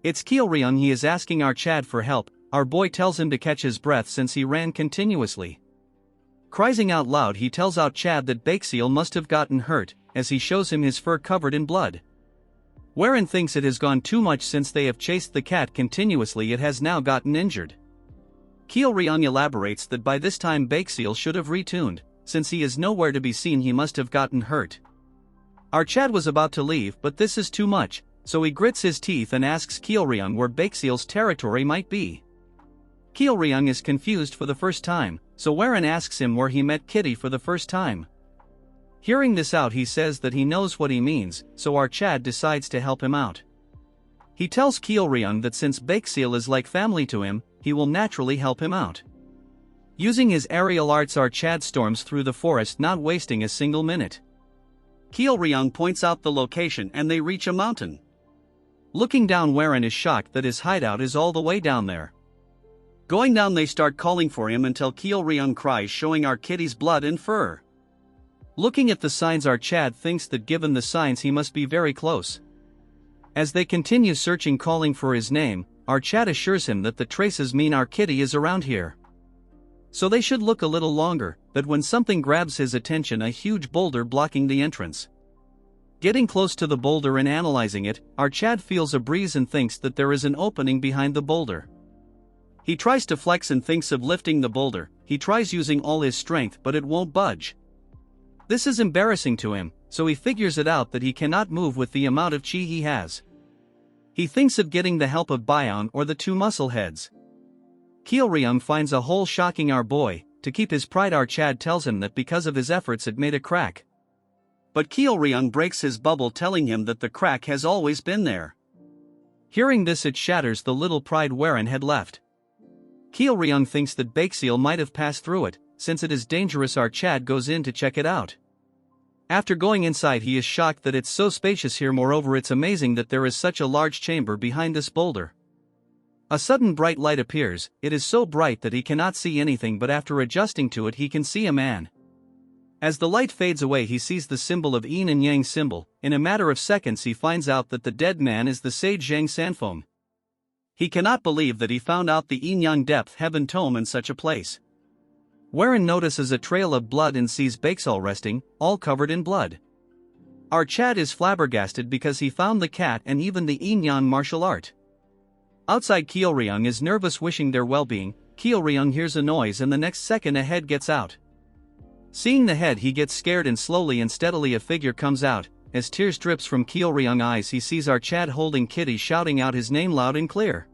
It's Kyeolryung. He is asking our Chad for help. Our boy tells him to catch his breath since he ran continuously. Crying out loud, he tells out Chad that Baekseal must have gotten hurt, as he shows him his fur covered in blood. Wherein thinks it has gone too much since they have chased the cat continuously, it has now gotten injured. Kyeolryung elaborates that by this time Baekseal should have retuned, since he is nowhere to be seen, he must have gotten hurt. Our Chad was about to leave, but this is too much, so he grits his teeth and asks Kyeolryung where Baekseal's territory might be. Kyeolryung is confused for the first time, so Wherein asks him where he met Kitty for the first time. Hearing this out, he says that he knows what he means, so our Chad decides to help him out. He tells Kyeolryung that since Baekseal is like family to him, he will naturally help him out. Using his aerial arts, our Chad storms through the forest, not wasting a single minute. Kyeolryung points out the location and they reach a mountain. Looking down, Wherein is shocked that his hideout is all the way down there. Going down, they start calling for him until Kyeolryung cries, showing our Kitty's blood and fur. Looking at the signs, our Chad thinks that given the signs he must be very close. As they continue searching, calling for his name, our Chad assures him that the traces mean our Kitty is around here. So they should look a little longer, but when something grabs his attention, a huge boulder blocking the entrance. Getting close to the boulder and analyzing it, our Chad feels a breeze and thinks that there is an opening behind the boulder. He tries to flex and thinks of lifting the boulder. He tries using all his strength, but it won't budge. This is embarrassing to him, so he figures it out that he cannot move with the amount of chi he has. He thinks of getting the help of Byeon or the two muscle heads. Kyeolryung finds a hole, shocking our boy. To keep his pride, our Chad tells him that because of his efforts it made a crack. But Kyeolryung breaks his bubble, telling him that the crack has always been there. Hearing this, it shatters the little pride Wherein had left. Kyeolryung thinks that Baekseal might have passed through it. Since it is dangerous, our Chad goes in to check it out. After going inside, he is shocked that it's so spacious here. Moreover, it's amazing that there is such a large chamber behind this boulder. A sudden bright light appears. It is so bright that he cannot see anything, but after adjusting to it he can see a man. As the light fades away, he sees the symbol of Yin and Yang symbol. In a matter of seconds he finds out that the dead man is the sage Zhang Sanfeng. He cannot believe that he found out the Yin-Yang depth heaven tome in such a place. Wherein notices a trail of blood and sees Baekseal resting, all covered in blood. Our Chad is flabbergasted because he found the cat and even the Yin-Yang martial art. Outside, Kyeolryung is nervous, wishing their well-being. Kyeolryung hears a noise and the next second a head gets out. Seeing the head, he gets scared and slowly and steadily a figure comes out. As tears drips from Kyeolryung's eyes, he sees our Chad holding Kitty, shouting out his name loud and clear.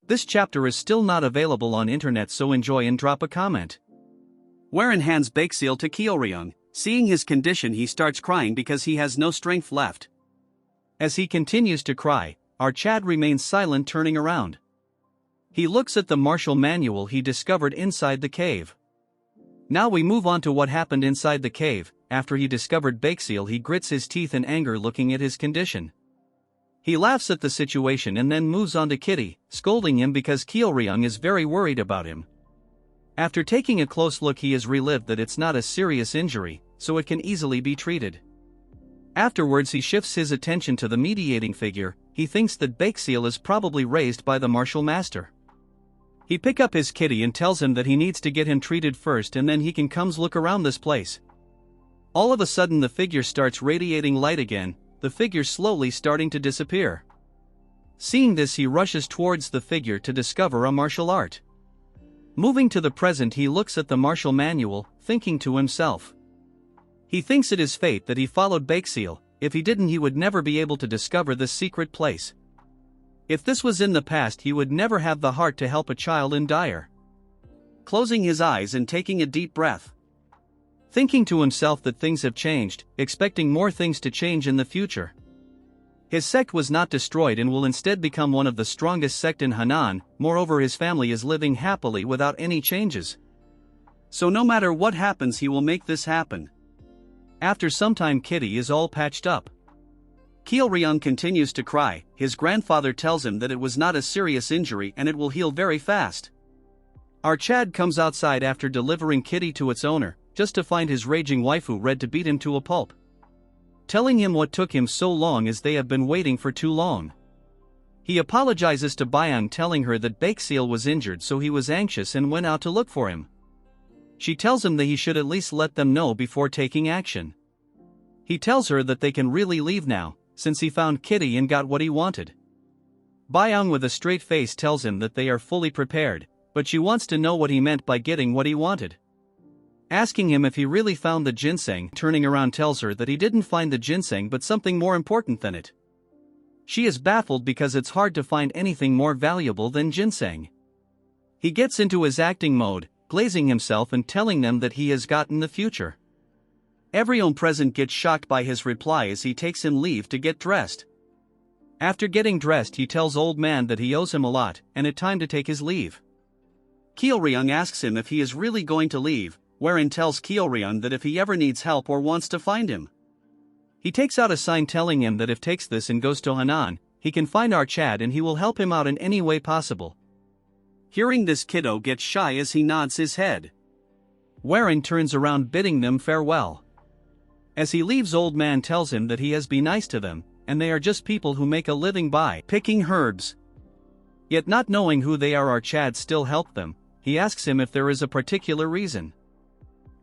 This chapter is still not available on internet, so enjoy and drop a comment. Wherein hands Baekseal to Kyeolryung. Seeing his condition, he starts crying because he has no strength left. As he continues to cry, our Chad remains silent, turning around. He looks at the martial manual he discovered inside the cave. Now we move on to what happened inside the cave. After he discovered Baekseal, he grits his teeth in anger looking at his condition. He laughs at the situation and then moves on to Kitty, scolding him because Kyeolryung is very worried about him. After taking a close look, he is relieved that it's not a serious injury, so it can easily be treated. Afterwards, he shifts his attention to the mediating figure. He thinks that Baekseal is probably raised by the martial master. He picks up his Kitty and tells him that he needs to get him treated first and then he can come look around this place. All of a sudden the figure starts radiating light again, the figure slowly starting to disappear. Seeing this, he rushes towards the figure to discover a martial art. Moving to the present, he looks at the martial manual, thinking to himself. He thinks it is fate that he followed Baekseal. If he didn't, he would never be able to discover this secret place. If this was in the past, he would never have the heart to help a child in dire. Closing his eyes and taking a deep breath. Thinking to himself that things have changed, expecting more things to change in the future. His sect was not destroyed and will instead become one of the strongest sect in Henan. Moreover, his family is living happily without any changes. So no matter what happens, he will make this happen. After some time, Kitty is all patched up. Kyeolryung continues to cry. His grandfather tells him that it was not a serious injury and it will heal very fast. Our Chad comes outside after delivering Kitty to its owner, just to find his raging waifu ready to beat him to a pulp. Telling him what took him so long is they have been waiting for too long. He apologizes to Byung, telling her that Baekseal was injured, so he was anxious and went out to look for him. She tells him that he should at least let them know before taking action. He tells her that they can really leave now, since he found Kitty and got what he wanted. Byung with a straight face tells him that they are fully prepared, but she wants to know what he meant by getting what he wanted. Asking him if he really found the ginseng, turning around tells her that he didn't find the ginseng but something more important than it. She is baffled because it's hard to find anything more valuable than ginseng. He gets into his acting mode, glazing himself and telling them that he has gotten the future. Everyone present gets shocked by his reply as he takes him leave to get dressed. After getting dressed, he tells Old Man that he owes him a lot and it's time to take his leave. Kyeolryung asks him if he is really going to leave, wherein tells Kyeolryung that if he ever needs help or wants to find him. He takes out a sign telling him that if takes this and goes to Hanan, he can find our Chad and he will help him out in any way possible. Hearing this, kiddo gets shy as he nods his head. Wherein turns around bidding them farewell. As he leaves, Old Man tells him that he has been nice to them, and they are just people who make a living by picking herbs. Yet not knowing who they are, our Chad still helped them. He asks him if there is a particular reason.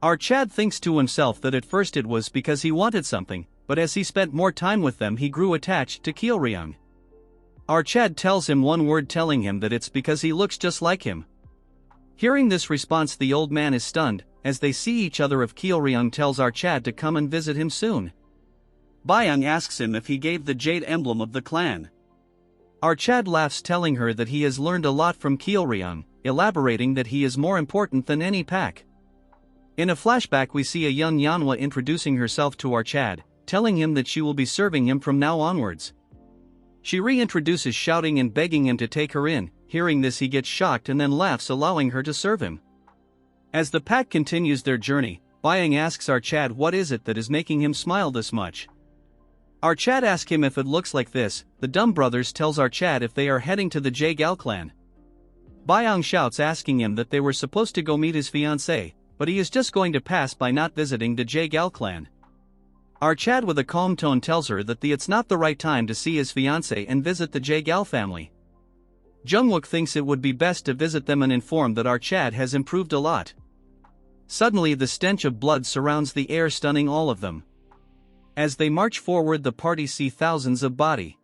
Our Chad thinks to himself that at first it was because he wanted something, but as he spent more time with them he grew attached to Kyeolryung. Our Chad tells him one word, telling him that it's because he looks just like him. Hearing this response, the Old Man is stunned. As they see each other, if Kyeolryung tells our Chad to come and visit him soon. Byung asks him if he gave the jade emblem of the clan. Our Chad laughs, telling her that he has learned a lot from Kyeolryung, elaborating that he is more important than any pack. In a flashback we see a young Manhwa introducing herself to our Chad, telling him that she will be serving him from now onwards. She reintroduces, shouting and begging him to take her in. Hearing this, he gets shocked and then laughs, allowing her to serve him. As the pack continues their journey, Byung asks our Chad what is it that is making him smile this much. Our Chad asks him if it looks like this. The Dumb Brothers tells our Chad if they are heading to the Jaegal clan. Byung shouts, asking him that they were supposed to go meet his fiancée, but he is just going to pass by not visiting the Jaegal clan. Our Chad with a calm tone tells her that it's not the right time to see his fiancée and visit the Jaegal family. Jungwook thinks it would be best to visit them and inform that our Chad has improved a lot. Suddenly the stench of blood surrounds the air, stunning all of them. As they march forward, the party see thousands of body.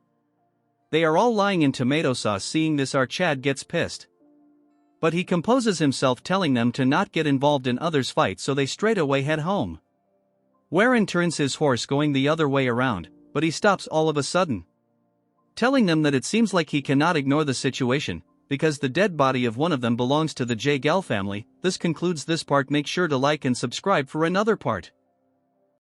They are all lying in tomato sauce. Seeing this, our Chad gets pissed. But he composes himself, telling them to not get involved in others' fights, so they straight away head home. Wherein turns his horse going the other way around, but he stops all of a sudden. Telling them that it seems like he cannot ignore the situation, because the dead body of one of them belongs to the Jaegal family. This concludes this part. Make sure to like and subscribe for another part.